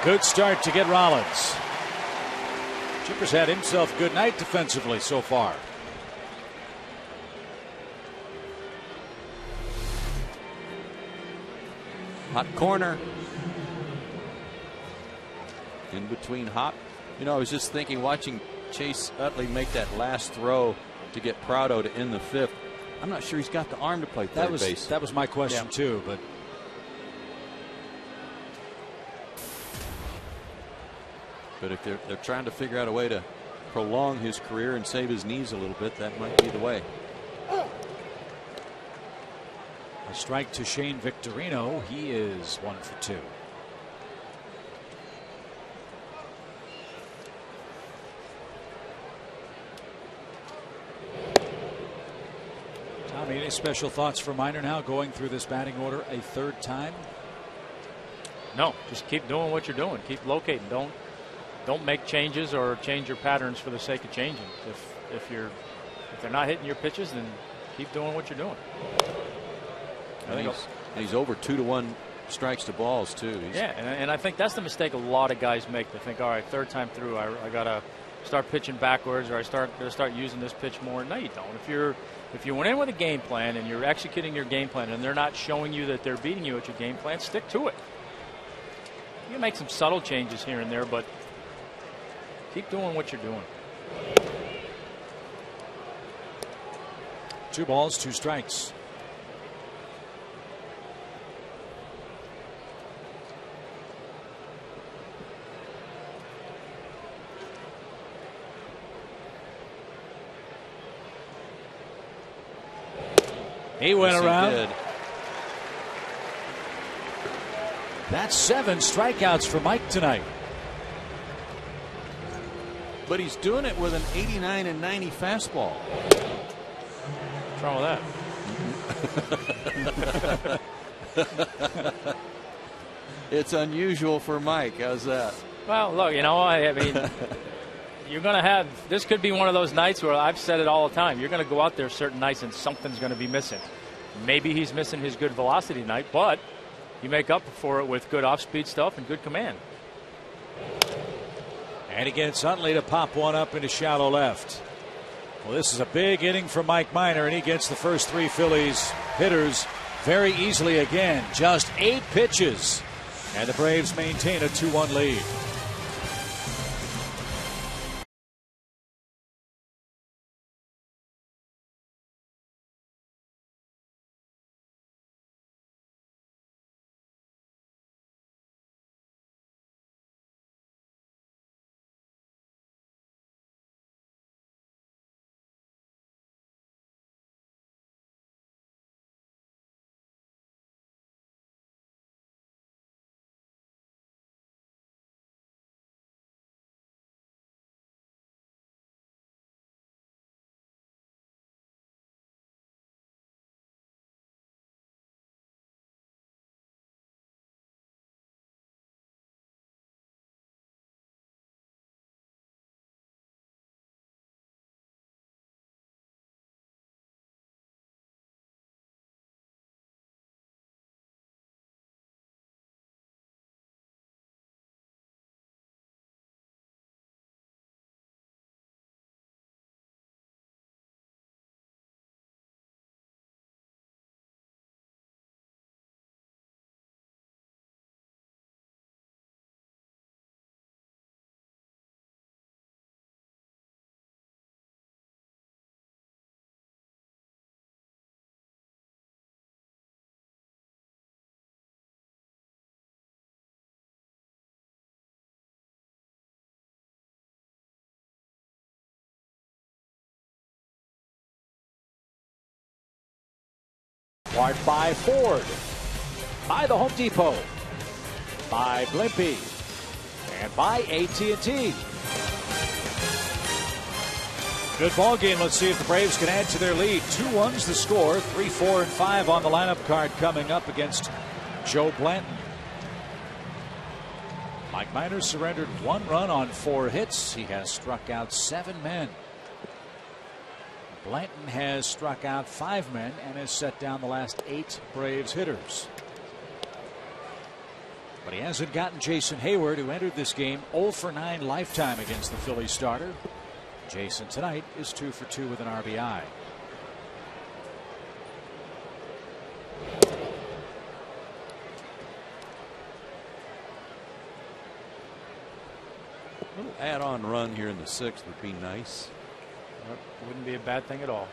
C: Good start to get Rollins. Chipper's had himself a good night defensively so far.
A: Hot corner. In between Hop. You know, I was just thinking, watching Chase Utley make that last throw to get Prado to end the fifth. I'm not sure he's got the arm to play third base.
C: That was my question too,
A: but if they're trying to figure out a way to prolong his career and save his knees a little bit, that might be the way.
C: A strike to Shane Victorino. He is 1 for 2. Tommy, any special thoughts for Minor now going through this batting order a third time?
F: No, just keep doing what you're doing. Keep locating. Don't make changes or change your patterns for the sake of changing. If they're not hitting your pitches, then keep doing what you're doing.
A: And he's over 2-1 strikes to balls too.
F: And I think that's the mistake a lot of guys make. They think, all right, third time through, I gotta start pitching backwards, or I gotta start using this pitch more. No, you don't. If you went in with a game plan and you're executing your game plan, and they're not showing you that they're beating you at your game plan, stick to it. You can make some subtle changes here and there, but keep doing what you're doing.
C: 2 balls, 2 strikes. He went around. That's 7 strikeouts for Mike tonight.
A: But he's doing it with an 89 and 90 fastball.
F: What's wrong with that?
A: It's unusual for Mike. How's that?
F: Well, look, I mean, you're going to have, this could be one of those nights where I've said it all the time. You're going to go out there certain nights and something's going to be missing. Maybe he's missing his good velocity night, but you make up for it with good off-speed stuff and good command.
C: And he gets Utley to pop one up into shallow left. Well, this is a big inning for Mike Minor, and he gets the first 3 Phillies hitters very easily again. Just 8 pitches, and the Braves maintain a 2-1 lead. Acquired by Ford, by the Home Depot, by Blimpie, and by AT&T. Good ball game. Let's see if the Braves can add to their lead. 2-1's the score. 3, 4, and 5 on the lineup card coming up against Joe Blanton. Mike Minor surrendered 1 run on 4 hits. He has struck out 7 men. Blanton has struck out 5 men and has set down the last 8 Braves hitters. But he hasn't gotten Jason Hayward, who entered this game 0 for 9 lifetime against the Phillies starter. Jason tonight is 2 for 2 with an RBI.
A: A little add-on run here in the 6th would be nice.
F: Wouldn't be a bad thing at all.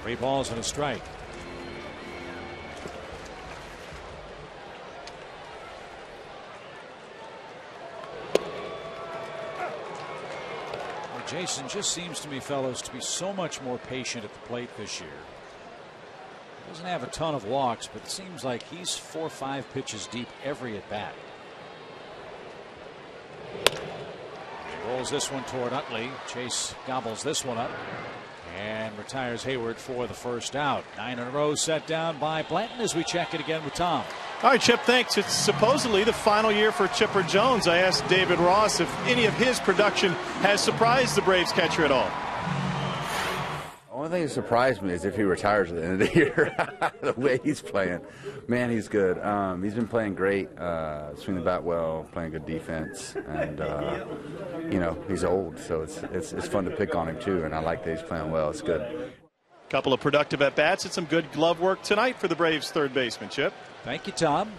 C: Three balls and a strike. Jason just seems to me, fellows, to be so much more patient at the plate this year. Doesn't have a ton of walks, but it seems like he's 4 or 5 pitches deep every at bat. He rolls this one toward Utley. Chase gobbles this one up and retires Hayward for the first out. 9 in a row set down by Blanton as we check it again with Tom.
H: All right, Chip, thanks. It's supposedly the final year for Chipper Jones. I asked David Ross if any of his production has surprised the Braves catcher at all.
I: The only thing that surprised me is if he retires at the end of the year. The way he's playing. Man, he's good. He's been playing great, swinging the bat well, playing good defense. And, you know, he's old, so it's fun to pick on him, too. And I like that he's playing well. It's good.
H: Couple of productive at-bats and some good glove work tonight for the Braves third baseman, Chip.
C: Thank you, Tom.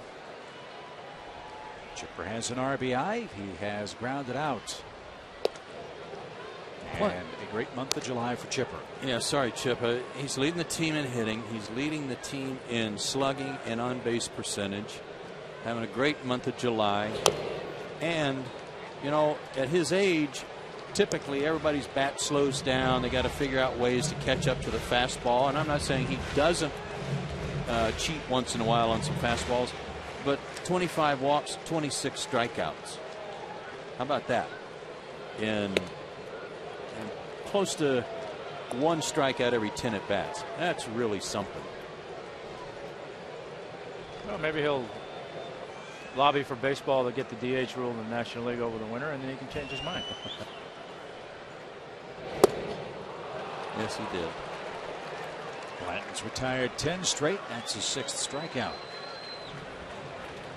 C: Chipper has an RBI. He has grounded out. And a great month of July for Chipper.
A: Yeah, sorry, Chip. He's leading the team in hitting. He's leading the team in slugging and on-base percentage. Having a great month of July. And, you know, at his age, typically everybody's bat slows down. They got to figure out ways to catch up to the fastball. And I'm not saying he doesn't cheat once in a while on some fastballs, but 25 walks, 26 strikeouts. How about that? And close to 1 strikeout every 10 at bats. That's really something.
F: Well, maybe he'll lobby for baseball to get the DH rule in the National League over the winter, and then he can change his mind.
A: Yes, he did.
C: Blanton's retired 10 straight. That's his 6th strikeout.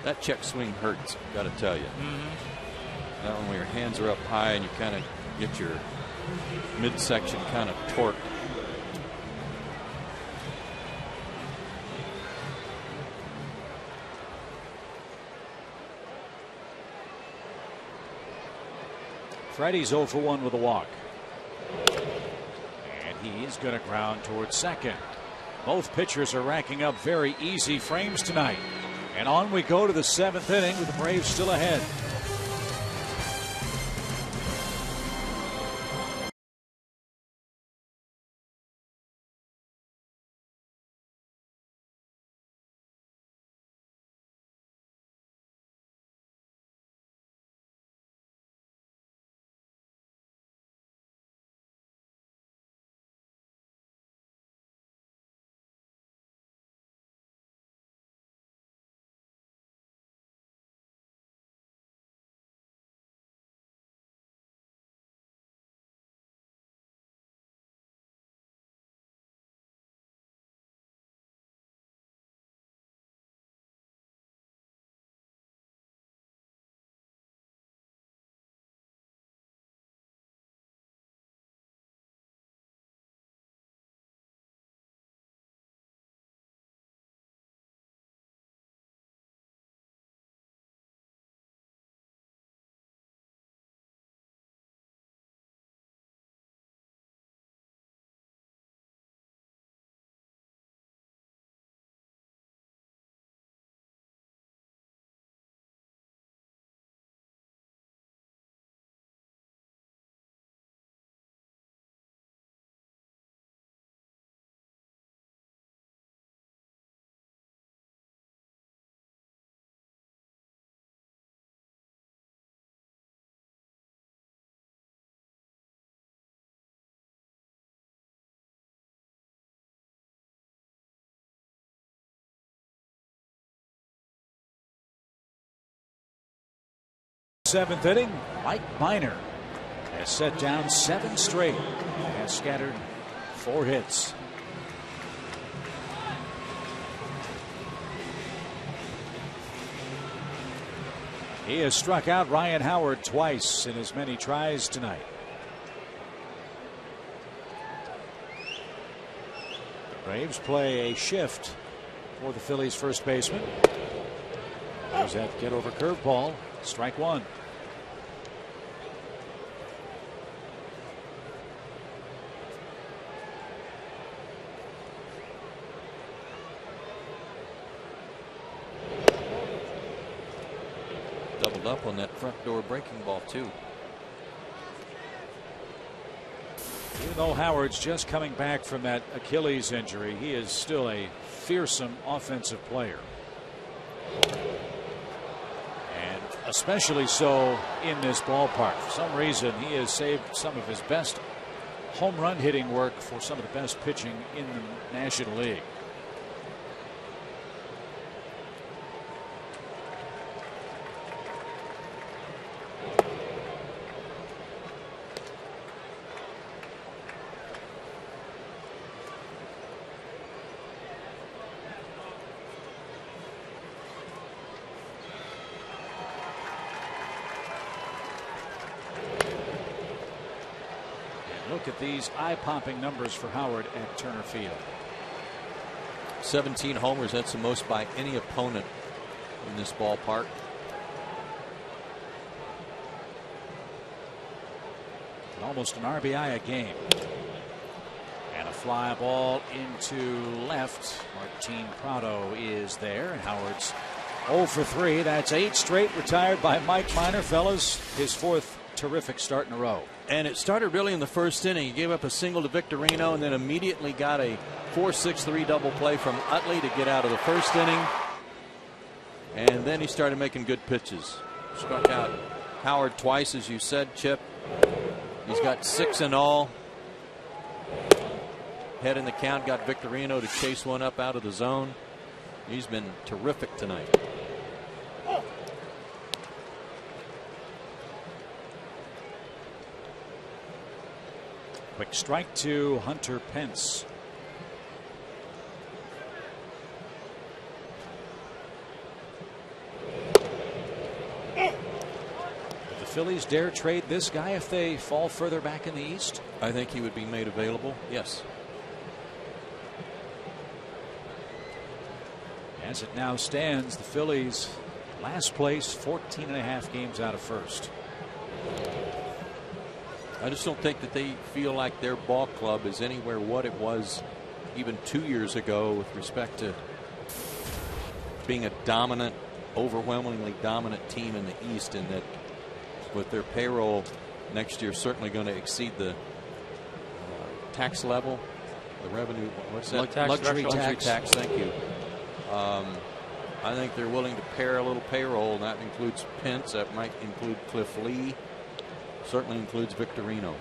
A: That check swing hurts, got to tell you. That one where your hands are up high and you kind of get your midsection kind of torqued.
C: Freddie's 0 for 1 with a walk. And he's going to ground towards second. Both pitchers are racking up very easy frames tonight. And on we go to the 7th inning with the Braves still ahead. 7th inning. Mike Minor has set down 7 straight and has scattered 4 hits. He has struck out Ryan Howard twice in as many tries tonight. The Braves play a shift for the Phillies first baseman. There's that get over curveball. Strike 1.
A: Doubled up on that front door breaking ball too.
C: Even though Howard's just coming back from that Achilles injury, he is still a fearsome offensive player. And especially so in this ballpark. For some reason, he has saved some of his best home run hitting work for some of the best pitching in the National League. Look at these eye-popping numbers for Howard at Turner Field.
A: 17 homers. That's the most by any opponent in this ballpark.
C: Almost an RBI a game. And a fly ball into left. Martin Prado is there. Howard's 0 for 3. That's 8 straight retired by Mike Minor. Fellas, his 4th terrific start in a row.
A: And it started really in the first inning. He gave up a single to Victorino and then immediately got a 4-6-3 double play from Utley to get out of the first inning. And then he started making good pitches. Struck out Howard twice, as you said, Chip. He's got 6 in all. Head in the count, got Victorino to chase one up out of the zone. He's been terrific tonight.
C: Quick strike to Hunter Pence. Would the Phillies dare trade this guy if they fall further back in the East?
A: I think he would be made available. Yes.
C: As it now stands, the Phillies last place, 14.5 games out of first.
A: I just don't think that they feel like their ball club is anywhere what it was even 2 years ago with respect to being a dominant, overwhelmingly dominant team in the East, and that with their payroll next year certainly going to exceed the tax level, the revenue, what's that?
C: Luxury
A: tax. Thank you. I think they're willing to pare a little payroll, and that includes Pence. That might include Cliff Lee. Certainly includes Victorino.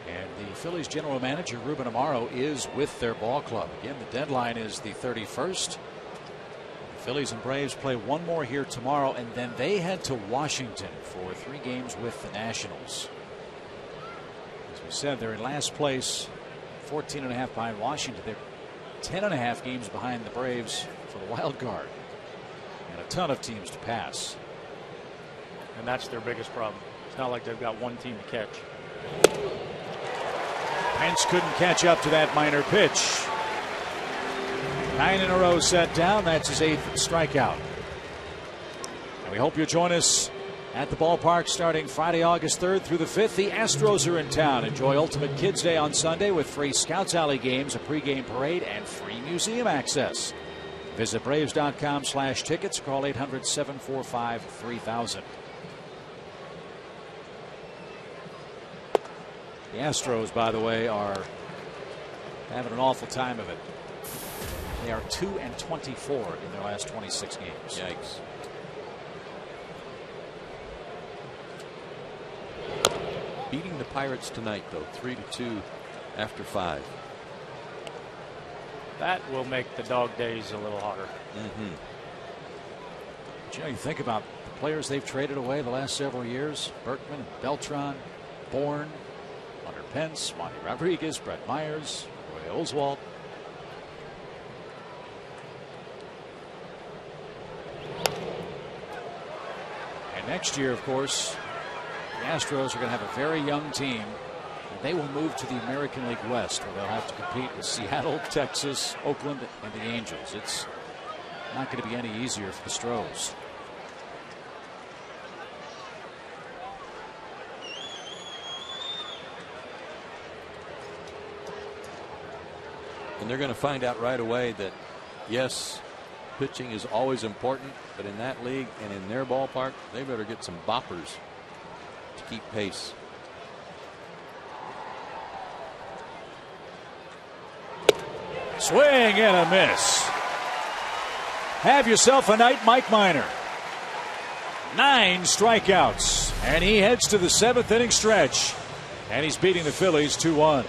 C: And the Phillies general manager Ruben Amaro is with their ball club. Again, the deadline is the 31st. The Phillies and Braves play one more here tomorrow, and then they head to Washington for 3 games with the Nationals. As we said, they're in last place, 14.5 behind Washington. They're 10.5 games behind the Braves for the wild card, and a ton of teams to pass.
F: And that's their biggest problem. It's not like they've got one team to catch.
C: Pence couldn't catch up to that Minor pitch. 9 in a row set down. That's his 8th strikeout. And we hope you'll join us at the ballpark starting Friday, August 3rd through the 5th. The Astros are in town. Enjoy Ultimate Kids Day on Sunday with free Scouts Alley games, a pregame parade, and free museum access. Visit Braves.com/tickets. Call 800-745-3000. The Astros, by the way, are having an awful time of it. They are 2-24 in their last 26 games.
A: Yikes. Beating the Pirates tonight, though, 3-2 after 5.
F: That will make the dog days a little harder.
C: You know, you think about the players they've traded away the last several years: Berkman, Beltran, Bourne, Hunter Pence, Monty Rodriguez, Brett Myers, Roy Oswalt. And next year, of course, the Astros are going to have a very young team. And they will move to the American League West, where they'll have to compete with Seattle, Texas, Oakland, and the Angels. It's not going to be any easier for the Stros.
A: And they're going to find out right away that, yes, pitching is always important, but in that league and in their ballpark, they better get some boppers to keep pace.
C: Swing and a miss. Have yourself a night, Mike Minor. 9 strikeouts, and he heads to the 7th inning stretch, and he's beating the Phillies 2-1.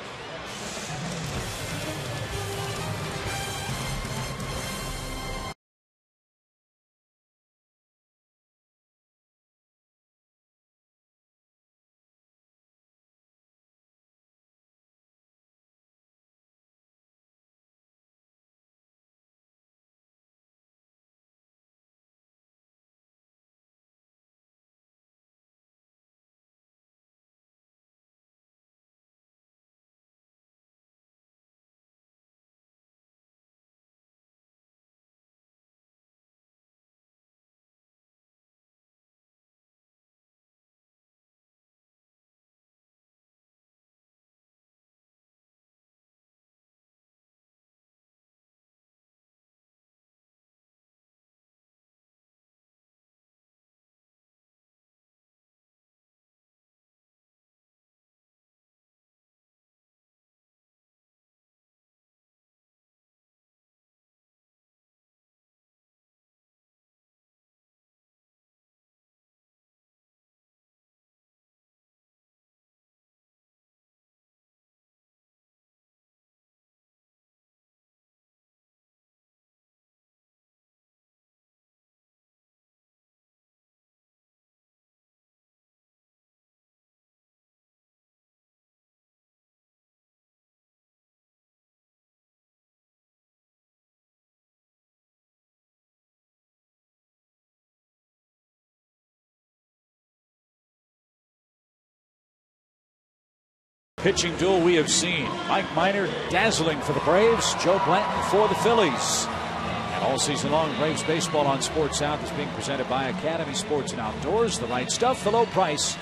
C: Pitching duel we have seen. Mike Minor dazzling for the Braves, Joe Blanton for the Phillies. And all season long, Braves baseball on Sports South is being presented by Academy Sports and Outdoors. The right stuff, the low price,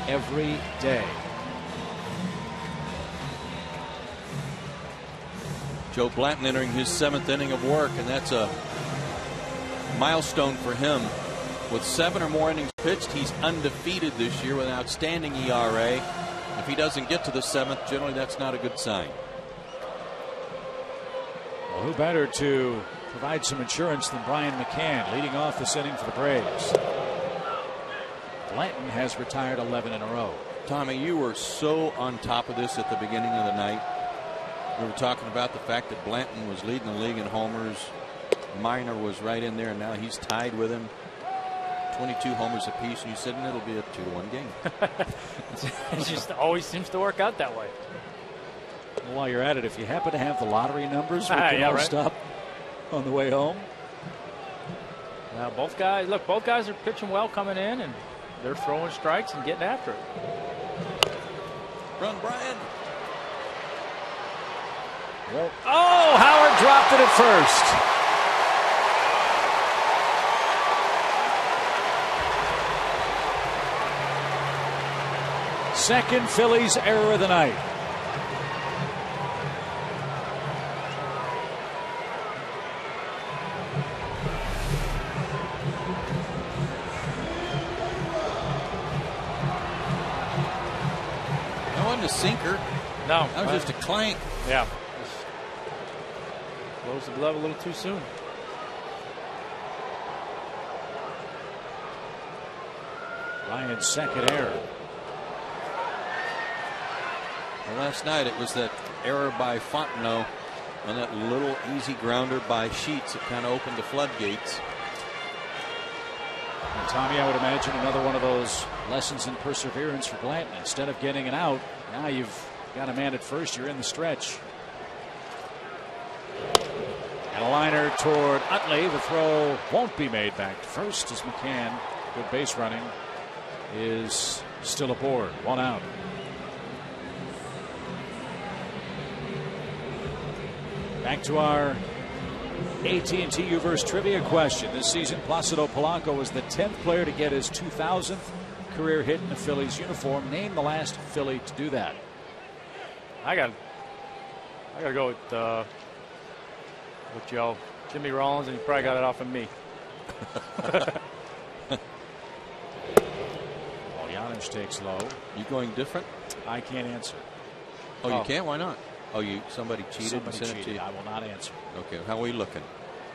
C: every day.
A: Joe Blanton entering his 7th inning of work, and that's a milestone for him. With 7 or more innings pitched, he's undefeated this year with an outstanding ERA. If he doesn't get to the 7th, generally that's not a good sign.
C: Well, who better to provide some insurance than Brian McCann, leading off this inning for the Braves. Blanton has retired 11 in a row.
A: Tommy, you were so on top of this at the beginning of the night. We were talking about the fact that Blanton was leading the league in homers. Minor was right in there, and now he's tied with him. 22 homers apiece, and you said it'll be a 2-1 game.
F: It just always seems to work out that way.
C: Well, while you're at it, if you happen to have the lottery numbers, we can all stop on the way home.
F: Now both guys are pitching well coming in, and they're throwing strikes and getting after it.
A: Run, Brian.
C: Well, oh, Howard dropped it at first. Second Phillies error of the night.
A: That wasn't a sinker.
F: No.
A: That was just a clank.
F: Yeah. Closed the glove a little too soon.
C: Ryan's second error.
A: Well, last night it was that error by Fontenot on that little easy grounder by Sheets that kind of opened the floodgates.
C: And Tommy, I would imagine another one of those lessons in perseverance for Blanton. Instead of getting an out, now you've got a man at first. You're in the stretch. And a liner toward Utley. The throw won't be made back to first as McCann, good base running, is still aboard. 1 out. Back to our AT&T U-verse trivia question. This season, Placido Polanco was the 10th player to get his 2000th career hit in a Phillies uniform. Name the last Philly to do that.
F: I got to go with Joe. Jimmy Rollins, and he probably got it off of me.
C: Yanush takes low.
A: You going different?
C: I can't answer.
A: Oh, you can't? Why not? Oh, somebody cheated.
C: Somebody cheated. I will not answer.
A: Okay, how are we looking?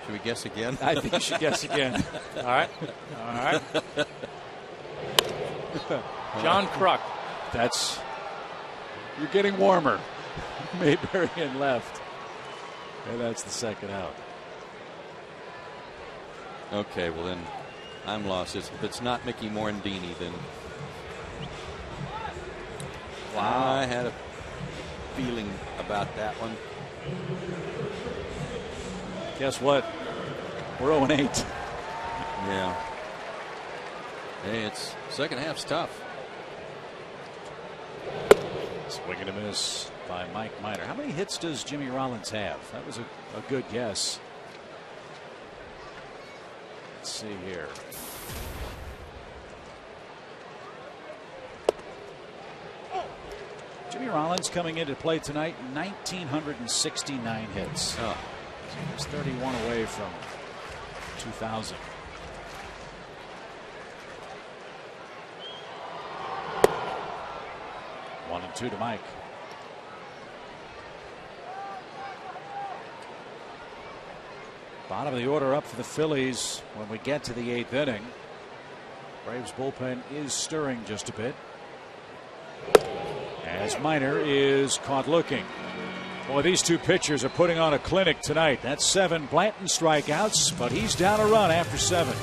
A: Should we guess again?
C: I think you should guess again.
F: All right. John Kruk.
C: You're getting warmer. Mayberry and left. And that's the second out.
A: Okay, well then I'm lost. If it's not Mickey Morandini, then wow. I had a feeling about that one.
C: Guess what? We're 0-8.
A: Yeah. Hey, it's second half's tough.
C: Swing and a miss by Mike Minor. How many hits does Jimmy Rollins have? That was a good guess. Let's see here. Jimmy Rollins coming into play tonight, 1,969 hits.
A: Oh.
C: So he's 31 away from 2,000. One and two to Mike. Bottom of the order up for the Phillies when we get to the 8th inning. Braves bullpen is stirring just a bit as Minor is caught looking. Boy, these two pitchers are putting on a clinic tonight. That's 7 Blanton strikeouts, but he's down a run after 7.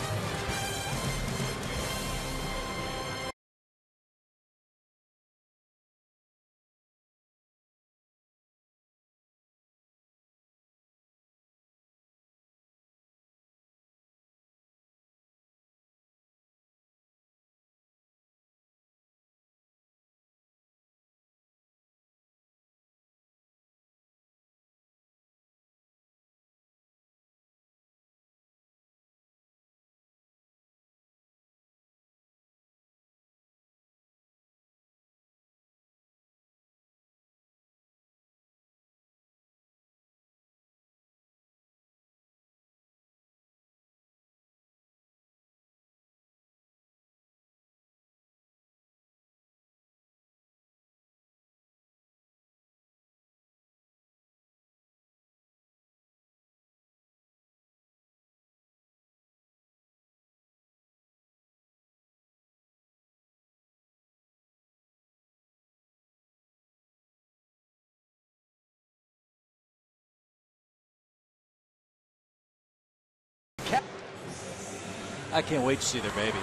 C: I can't wait to see their baby.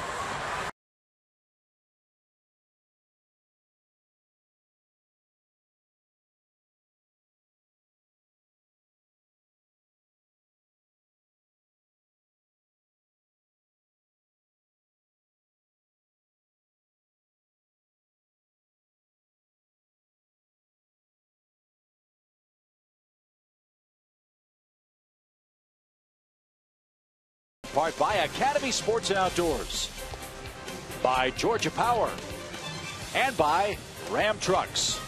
C: Part by Academy Sports and Outdoors, by Georgia Power, and by Ram Trucks.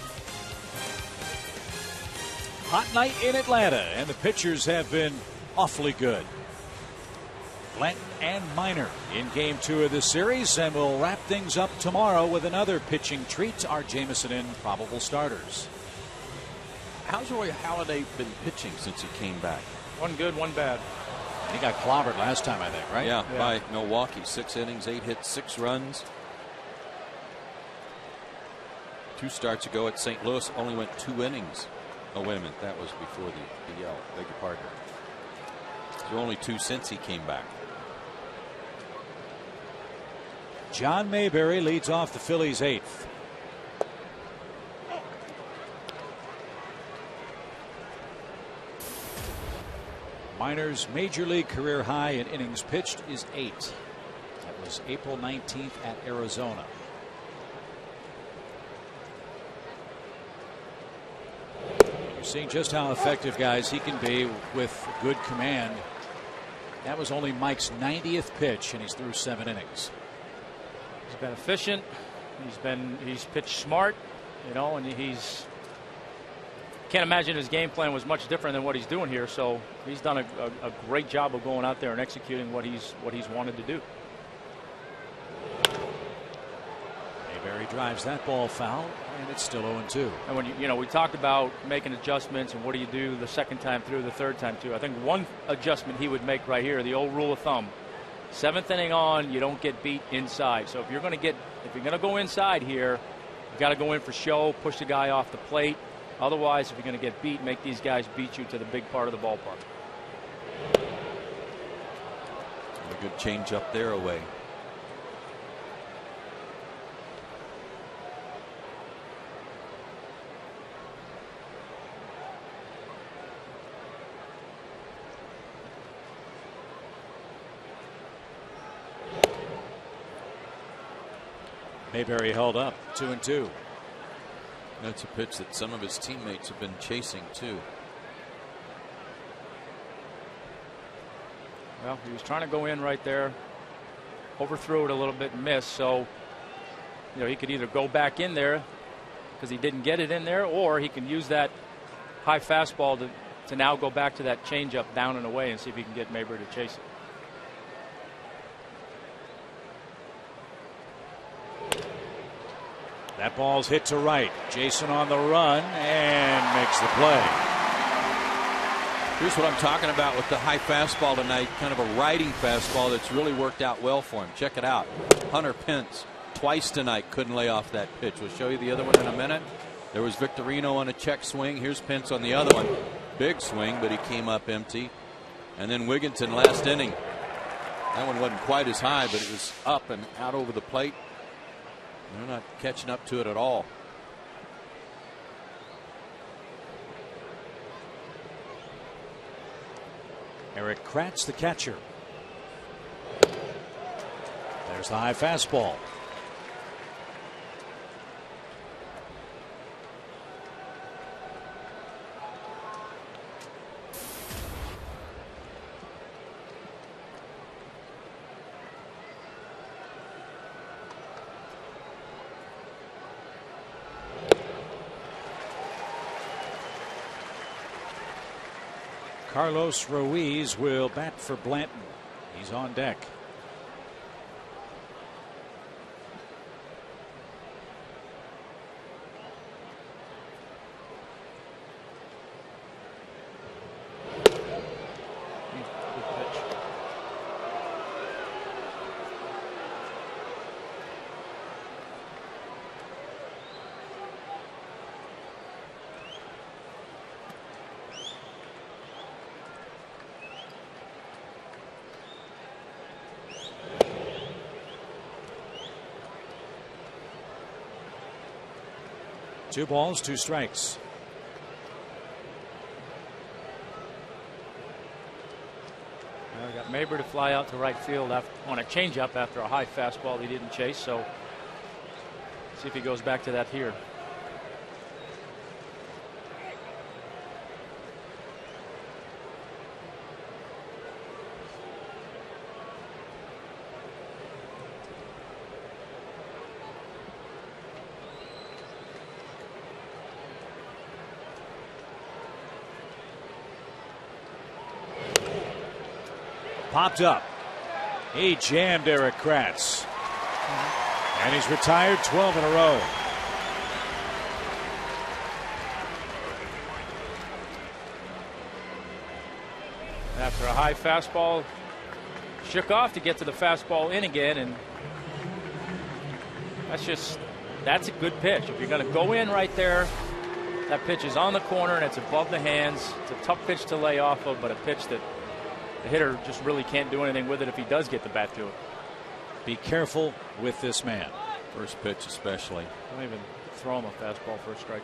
C: Hot night in Atlanta, and the pitchers have been awfully good. Blanton and Minor in Game 2 of this series, and we'll wrap things up tomorrow with another pitching treat. Art Jamison in probable starters.
A: How's Roy Halladay been pitching since he came back?
F: One good, one bad.
C: He got clobbered last time, I think, right?
A: Yeah, by Milwaukee. 6 innings, 8 hits, 6 runs. 2 starts ago at St. Louis, only went 2 innings. Oh, wait a minute. That was before the yell. Beg your pardon. So only 2 since he came back.
C: John Mayberry leads off the Phillies' 8th. Minor's major league career high in innings pitched is 8. That was April 19th at Arizona. You're seeing just how effective, guys, he can be with good command. That was only Mike's 90th pitch, and he's through 7 innings.
F: He's been efficient. He's pitched smart, you know, and can't imagine his game plan was much different than what he's doing here. So he's done a great job of going out there and executing what he's wanted to do.
C: Mayberry drives that ball foul, and it's still 0-2.
F: And when we talked about making adjustments and what do you do the second time through, the third time through. I think one adjustment he would make right here, the old rule of thumb: 7th inning on, you don't get beat inside. So if you're going to go inside here, you got to go in for show, push the guy off the plate. Otherwise, if you're going to get beat, make these guys beat you to the big part of the ballpark.
A: A good change up there away.
C: Mayberry held up 2-2.
A: That's a pitch that some of his teammates have been chasing too.
F: Well, he was trying to go in right there, overthrew it a little bit and missed. So, he could either go back in there because he didn't get it in there, or he can use that high fastball to now go back to that changeup down and away and see if he can get Mayberry to chase it.
C: That ball's hit to right. Jason on the run and makes the play.
A: Here's what I'm talking about with the high fastball tonight, kind of a riding fastball that's really worked out well for him. Check it out. Hunter Pence twice tonight couldn't lay off that pitch. We'll show you the other one in a minute. There was Victorino on a check swing. Here's Pence on the other one. Big swing, but he came up empty. And then Wigginton last inning. That one wasn't quite as high, but it was up and out over the plate. They're not catching up to it at all.
C: Eric Kratz, the catcher. There's the high fastball. Carlos Ruiz will bat for Blanton. He's on deck. Two balls, 2 strikes.
F: Well, got Mayberry to fly out to right field on a changeup after a high fastball he didn't chase. So see if he goes back to that here.
C: Popped up. He jammed Eric Kratz. And he's retired 12 in a row.
F: After a high fastball, shook off to get to the fastball in again, and that's a good pitch. If you're going to go in right there, that pitch is on the corner and it's above the hands. It's a tough pitch to lay off of, but a pitch that the hitter just really can't do anything with it if he does get the bat to it.
C: Be careful with this man.
A: First pitch especially.
F: Don't even throw him a fastball for a strike.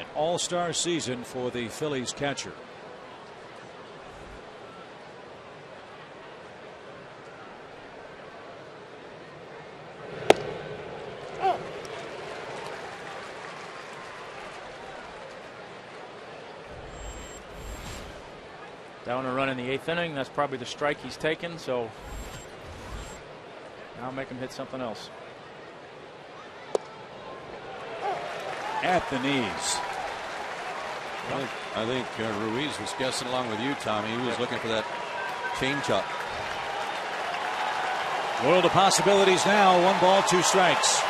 C: An all-star season for the Phillies catcher.
F: Down a run in the 8th inning. That's probably the strike he's taken. So now make him hit something else.
C: At the knees.
A: I think Ruiz was guessing along with you, Tommy. He was looking for that changeup.
C: World of possibilities now. 1 ball, 2 strikes.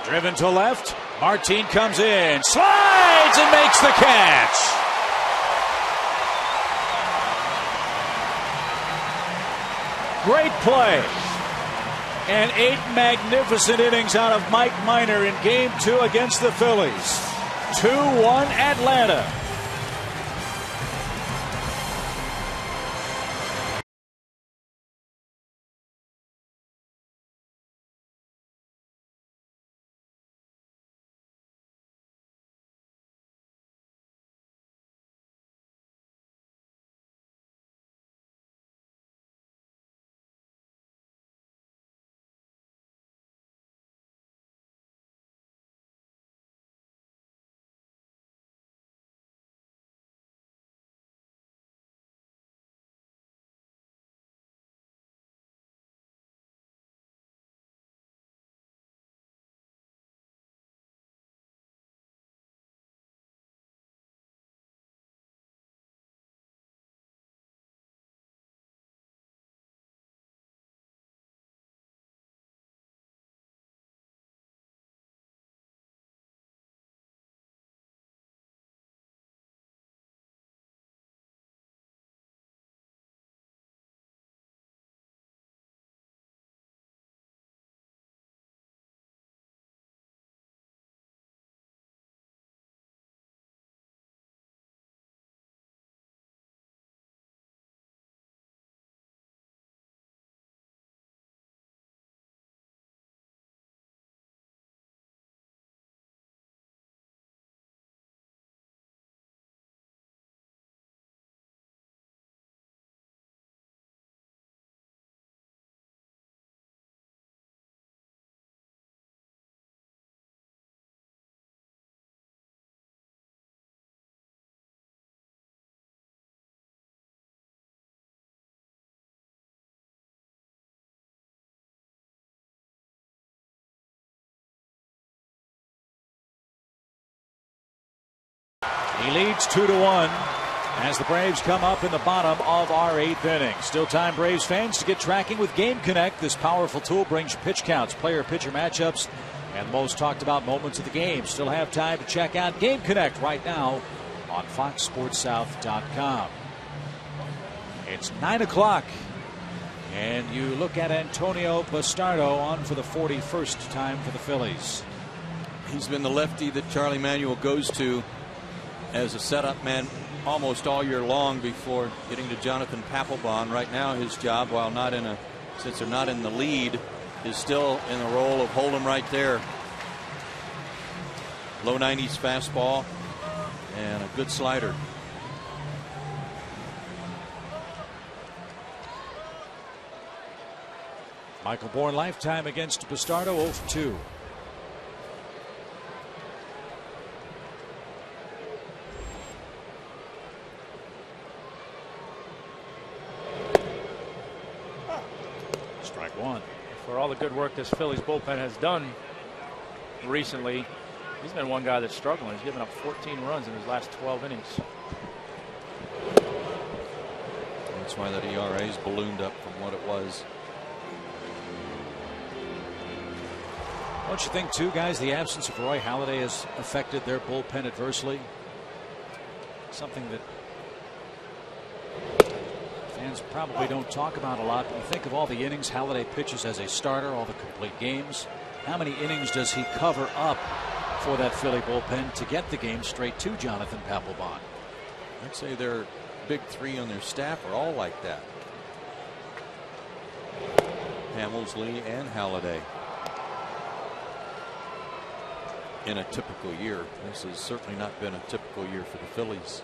C: Driven to left. Martin comes in, slides and makes the catch. Great play. And 8 magnificent innings out of Mike Minor in Game 2 against the Phillies. 2-1 Atlanta. He leads 2-1 as the Braves come up in the bottom of our 8th inning. Still time, Braves fans, to get tracking with Game Connect. This powerful tool brings pitch counts, player-pitcher matchups, and most talked about moments of the game. Still have time to check out Game Connect right now on FoxSportsSouth.com. It's 9 o'clock, and you look at Antonio Bastardo on for the 41st time for the Phillies.
A: He's been the lefty that Charlie Manuel goes to as a setup man almost all year long before getting to Jonathan Papelbon. Right now his job, while not in since they're not in the lead, is still in the role of hold him right there. Low 90s fastball and a good slider.
C: Michael Bourne lifetime against Bastardo, 0-2. Strike 1.
F: For all the good work this Phillies bullpen has done recently, he's been one guy that's struggling. He's given up 14 runs in his last 12 innings.
A: That's why that ERA's ballooned up from what it was
C: Don't you think, too, guys, the absence of Roy Halladay has affected their bullpen adversely? Something that fans probably don't talk about a lot. But you think of all the innings Halladay pitches as a starter, all the complete games. How many innings does he cover up for that Philly bullpen to get the game straight to Jonathan Papelbon?
A: I'd say their big three on their staff are all like that. Hamels, Lee, and Halladay. In a typical year. This has certainly not been a typical year for the Phillies.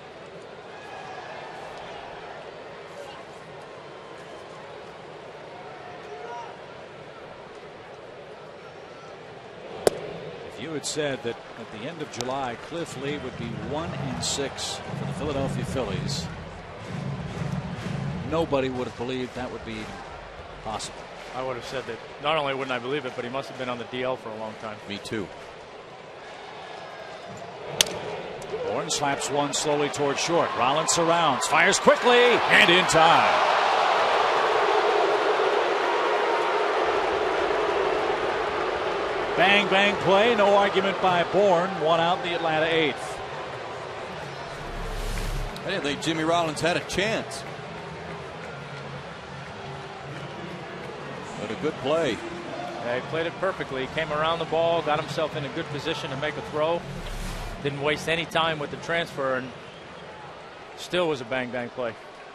C: If you had said that at the end of July Cliff Lee would be 1-6 for the Philadelphia Phillies, nobody would have believed that would be possible.
F: I would have said that not only wouldn't I believe it, but he must have been on the DL for a long time.
A: Me too.
C: Bourne slaps one slowly toward short. Rollins surrounds, fires quickly, and in time. Bang, bang play. No argument by Bourne. One out in the Atlanta eighth.
A: I didn't think Jimmy Rollins had a chance. But a good play.
F: Yeah, he played it perfectly. He came around the ball, got himself in a good position to make a throw. Didn't waste any time with the transfer, and still was a bang bang play.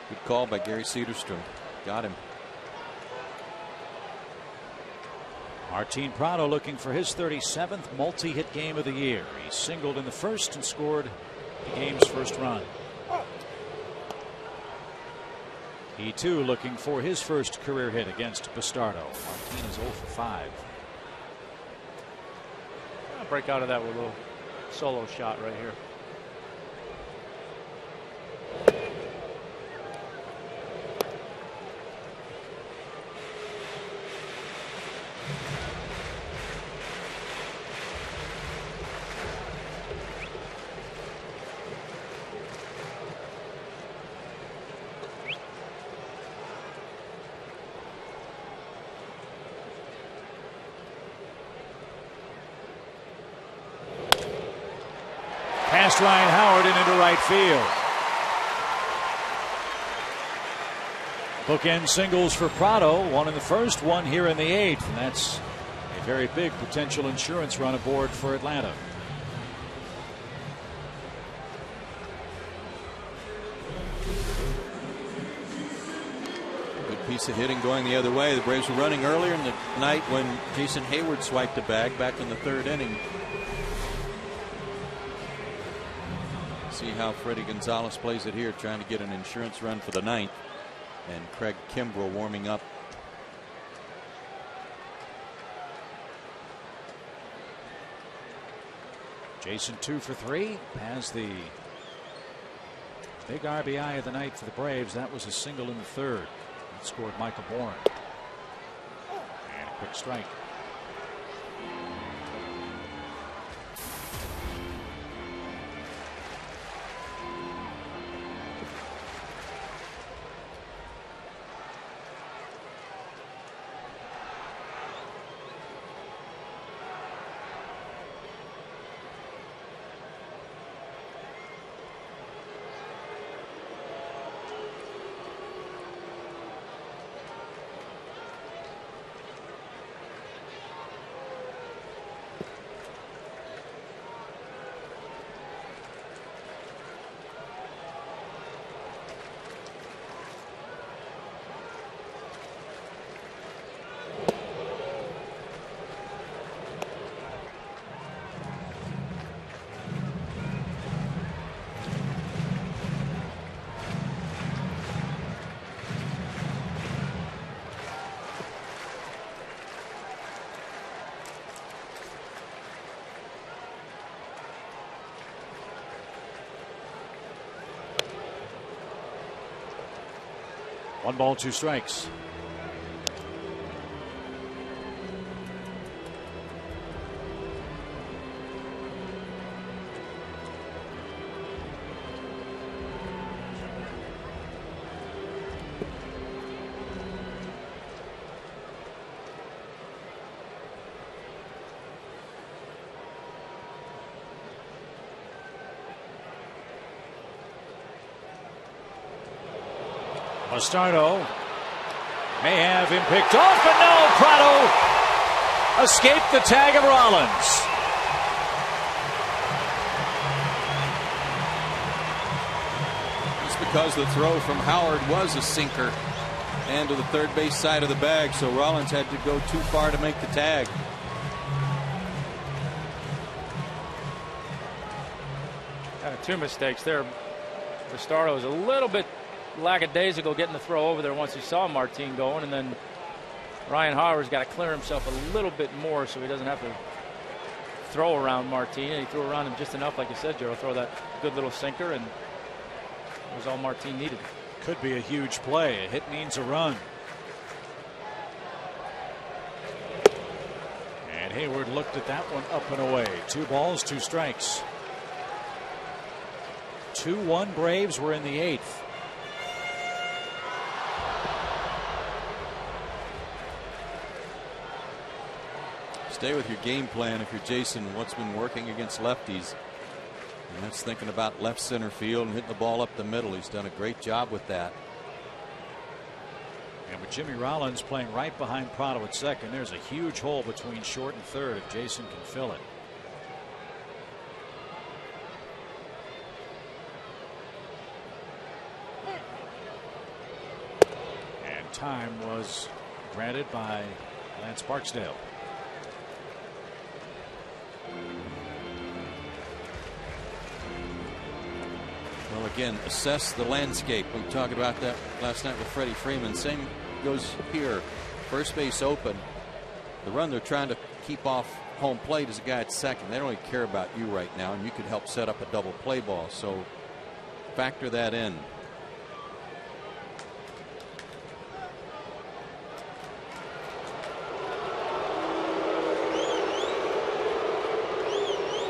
A: Good call by Gary Cederstrom. Got him.
C: Martin Prado looking for his 37th multi-hit game of the year. He singled in the first and scored the game's first run. He too looking for his first career hit against Bastardo. Martin is 0 for 5.
F: I'll break out of that with a little solo shot right here.
C: Past Ryan Howard and into right field. Bookend singles for Prado. One in the first, one here in the eighth. And that's a very big potential insurance run aboard for Atlanta.
A: Good piece of hitting going the other way. The Braves were running earlier in the night when Jason Hayward swiped a bag back in the third inning. See how Freddie Gonzalez plays it here, trying to get an insurance run for the ninth. And Craig Kimbrell warming up.
C: Jason 2 for 3 has the big RBI of the night for the Braves. That was a single in the third. That scored Michael Bourne. And a quick strike. One ball, two strikes. Bastardo may have him picked off, but no, Prado escaped the tag of Rollins.
A: It's because the throw from Howard was a sinker and to the third base side of the bag, so Rollins had to go too far to make the tag.
F: Kind of two mistakes there. Bastardo was a little bit lackadaisical getting the throw over there once he saw Martin going, and then Ryan Howard's got to clear himself a little bit more so he doesn't have to throw around Martin. And he threw around him just enough, like you said, Joe, throw that good little sinker, and it was all Martin needed.
C: Could be a huge play. A hit means a run. And Hayward looked at that one up and away. 2 balls, 2 strikes. 2-1 Braves. Were in the 8th.
A: Stay with your game plan if you're Jason. What's been working against lefties? And that's thinking about left center field and hitting the ball up the middle. He's done a great job with that.
C: And with Jimmy Rollins playing right behind Prado at second, there's a huge hole between short and third if Jason can fill it. And time was granted by Lance Barksdale.
A: Well, again, assess the landscape. We talked about that last night with Freddie Freeman. Same goes here. First base open. The run they're trying to keep off home plate is a guy at second. They don't really care about you right now, and you could help set up a double play ball. So factor that in.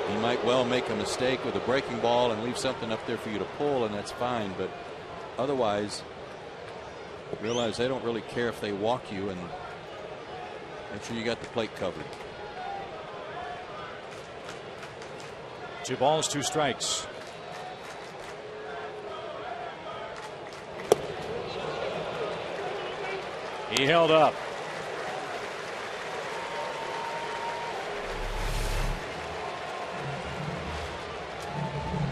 A: He might well make a mistake with a breaking ball and leave something up there for you to pull, and that's fine. But otherwise, realize they don't really care if they walk you, and make sure you got the plate covered.
C: 2 balls, 2 strikes. He held up.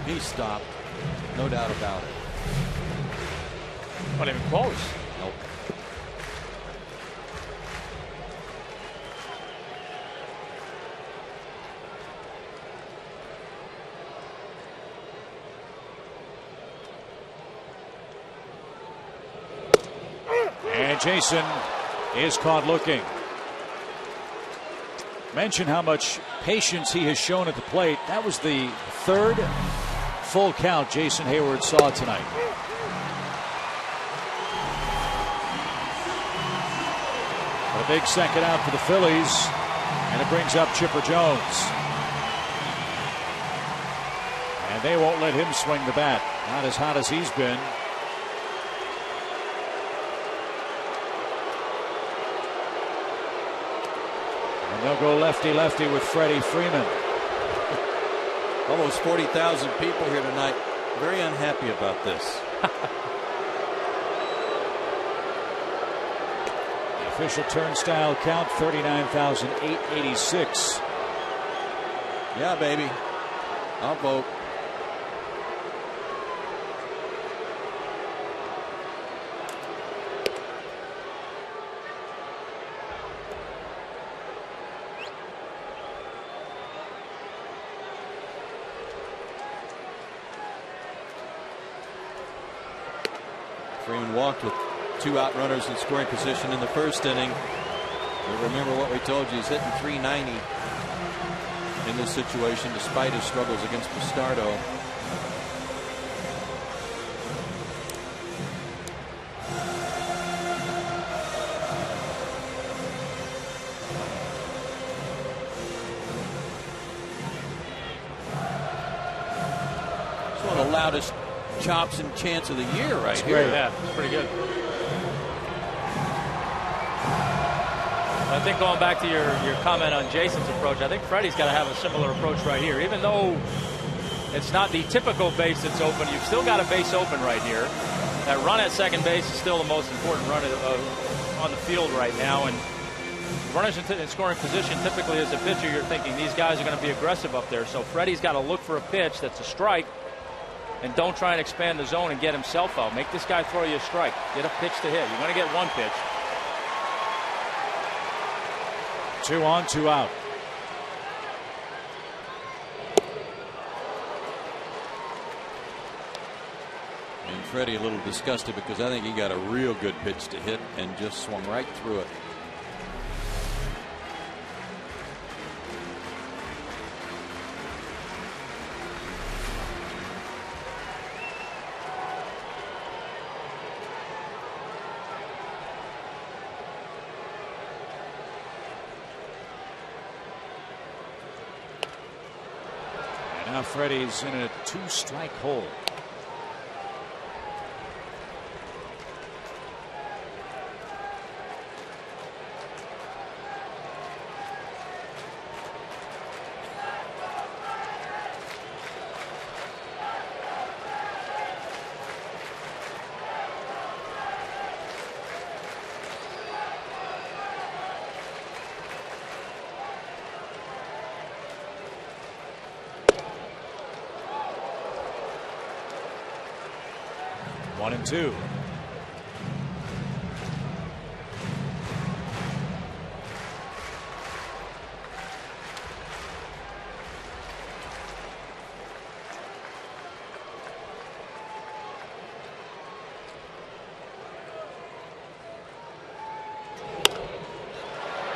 A: He stopped, no doubt about it.
F: Not even close.
A: Nope.
C: And Jason is caught looking. Mention how much patience he has shown at the plate. That was the 3rd full count Jason Hayward saw tonight. A big second out for the Phillies, and it brings up Chipper Jones. And they won't let him swing the bat. Not as hot as he's been. And they'll go lefty-lefty with Freddie Freeman.
A: Almost 40,000 people here tonight. Very unhappy about this.
C: The official turnstile count 39,886.
A: Yeah, baby. I'll vote. Freeman walked with 2 out runners in scoring position in the first inning. But remember what we told you, he's hitting .390 in this situation despite his struggles against Bastardo. It's one of the loudest chops and chants of the year right here.
F: Great. Yeah, it's pretty good. I think going back to your comment on Jason's approach, I think Freddie's got to have a similar approach right here. Even though it's not the typical base that's open, you've still got a base open right here. that run at second base is still the most important run on the field right now. And runners in scoring position, typically as a pitcher, you're thinking these guys are going to be aggressive up there. So Freddie's got to look for a pitch that's a strike, and don't try and expand the zone and get himself out. Make this guy throw you a strike. Get a pitch to hit. You're going to get one pitch.
C: 2 on, 2 out.
A: And Freddie a little disgusted because I think he got a real good pitch to hit and just swung right through it.
C: Now Freddie's in a 2-strike hole. One and two.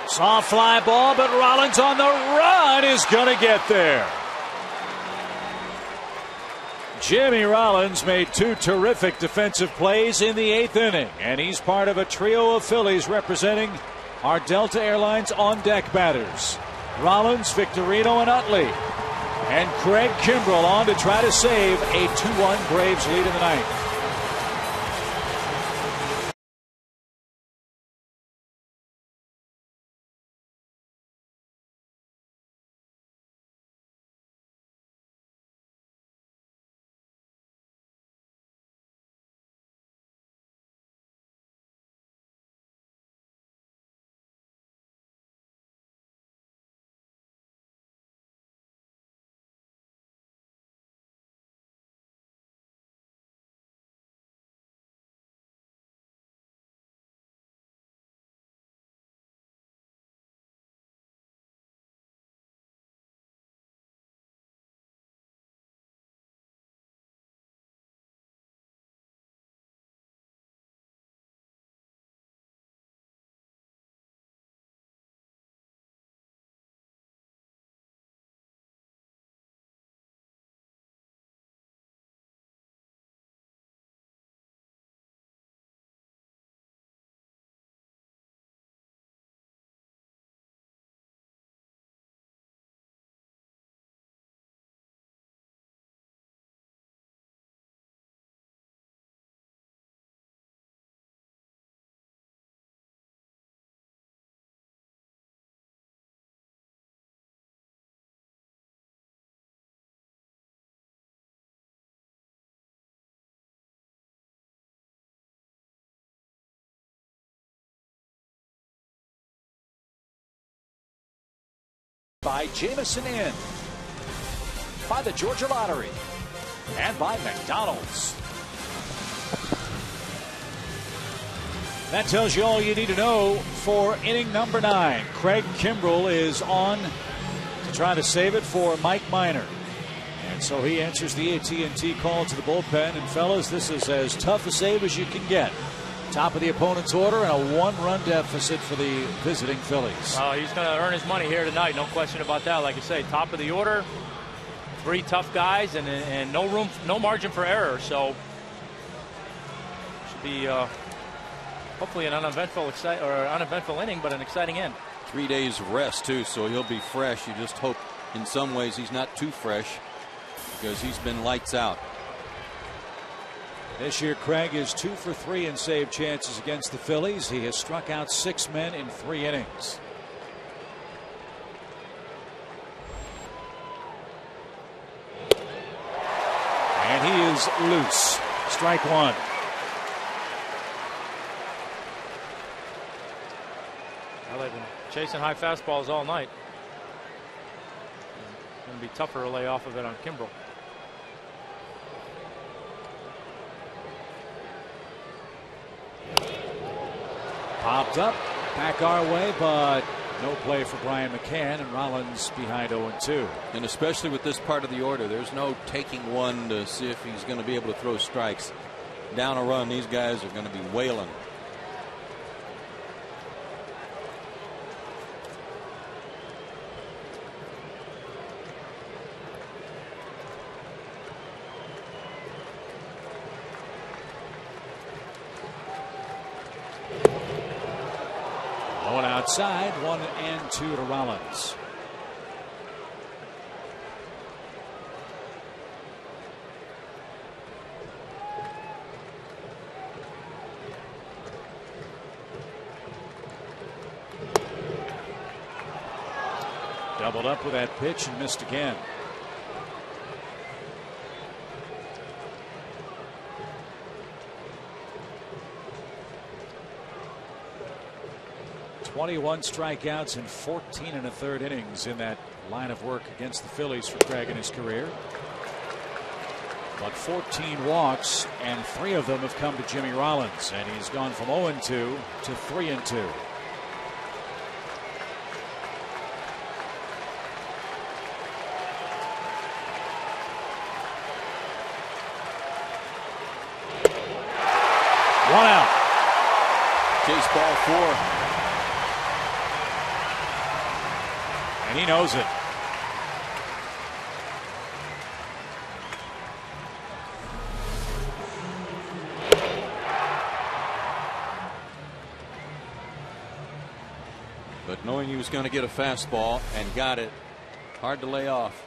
C: Soft fly ball, but Rollins on the run is going to get there. Jimmy Rollins made 2 terrific defensive plays in the 8th inning, and he's part of a trio of Phillies representing our Delta Airlines on-deck batters. Rollins, Victorino, and Utley. And Craig Kimbrell on to try to save a 2-1 Braves lead in the ninth. By Jameson Inn, by the Georgia Lottery, and by McDonald's. That tells you all you need to know for inning number 9. Craig Kimbrell is on to try to save it for Mike Minor. And so he answers the AT&T call to the bullpen. And fellas, this is as tough a save as you can get. Top of the opponent's order and a 1-run deficit for the visiting Phillies.
F: He's going to earn his money here tonight, no question about that. Like I say, top of the order, 3 tough guys, and no margin for error. So should be hopefully an uneventful inning, but an exciting end.
A: 3 days of rest too, so he'll be fresh. You just hope in some ways he's not too fresh because he's been lights out.
C: This year, Craig is 2 for 3 in save chances against the Phillies. He has struck out 6 men in 3 innings. And he is loose. Strike 1.
F: Well, they've been chasing high fastballs all night. Going to be tougher to lay off of it on Kimbrel.
C: Popped up, back our way, but no play for Brian McCann, and Rollins behind 0-2.
A: And especially with this part of the order, there's no taking one to see if he's going to be able to throw strikes. Down a run, these guys are going to be wailing.
C: Going outside, 1-2 to Rollins. Doubled up with that pitch and missed again. "21 strikeouts in 14 1/3 innings in that line of work against the Phillies for Craig in his career. But 14 walks, and 3 of them have come to Jimmy Rollins, and he's gone from 0-2 to 3-2. One out.
A: Chase ball 4.
C: And he knows it.
A: But knowing he was going to get a fastball and got it, hard to lay off.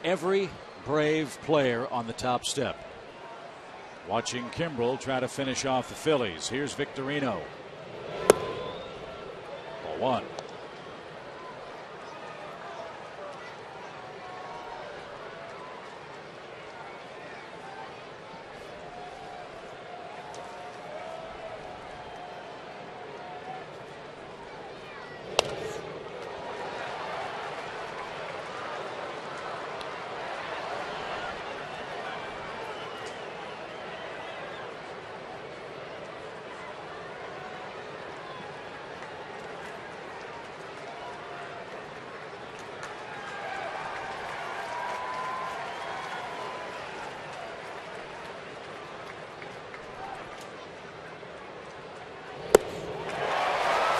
C: Every Brave player on the top step. Watching Kimbrel try to finish off the Phillies. Here's Victorino. Ball 1.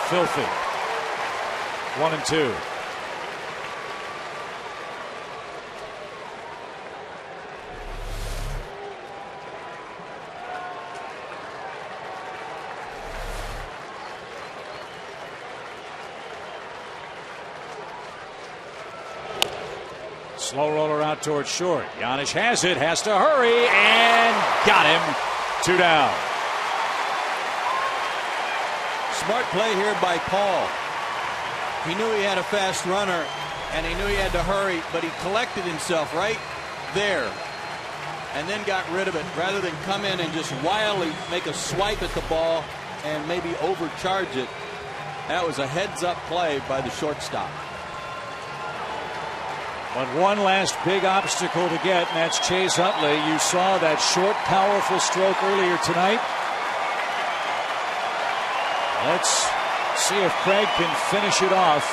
C: Filthy. 1-2. Slow roller out towards short. Giannis has it, has to hurry, and got him. 2 down.
A: Smart play here by Paul. He knew he had a fast runner, and he knew he had to hurry, but he collected himself right there and then got rid of it rather than come in and just wildly make a swipe at the ball and maybe overcharge it. That was a heads-up play by the shortstop.
C: But one last big obstacle to get, and that's Chase Utley. You saw that short, powerful stroke earlier tonight. Let's see if Craig can finish it off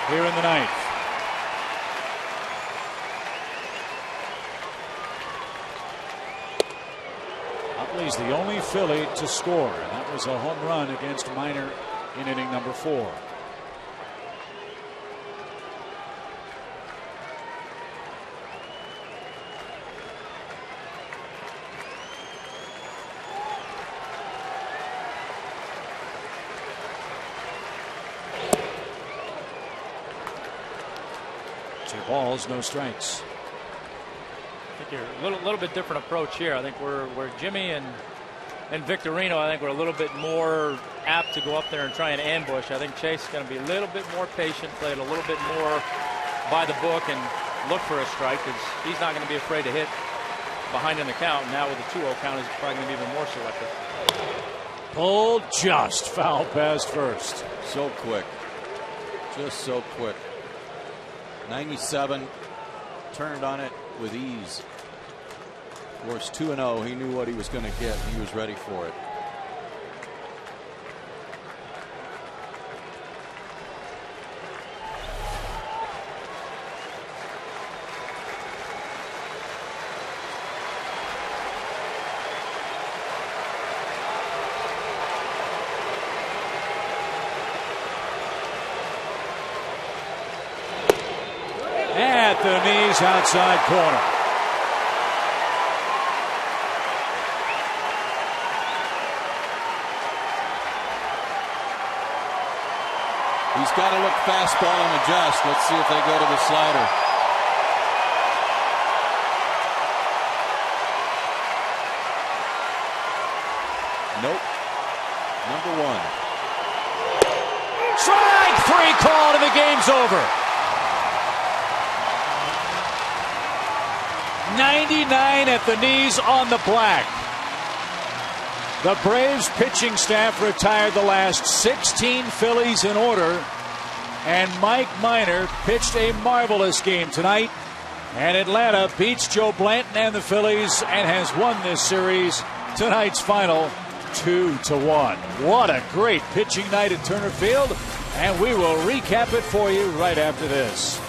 C: here in the ninth. Utley's the only Philly to score, and that was a home run against Minor in inning number 4. Balls, no strikes.
F: I think you're a little bit different approach here. I think we're Jimmy and Victorino. I think we're a little bit more apt to go up there and try and ambush. I think Chase is going to be a little bit more patient, play it a little bit more by the book, and look for a strike because he's not going to be afraid to hit behind in the count. And now with the 2-0 count, he's probably going to be even more selective.
C: Pulled just foul past first.
A: So quick. Just so quick. 97, turned on it with ease. Of course, 2-0. He knew what he was going to get. He was ready for it.
C: At the knees, outside corner.
A: He's got to look fastball and adjust. Let's see if they go to the slider. Nope. Number one.
C: Strike three called and the game's over. 99 at the knees on the black. The Braves pitching staff retired the last 16 Phillies in order, and Mike Minor pitched a marvelous game tonight. And Atlanta beats Joe Blanton and the Phillies and has won this series. Tonight's final 2-1. What a great pitching night at Turner Field, and we will recap it for you right after this.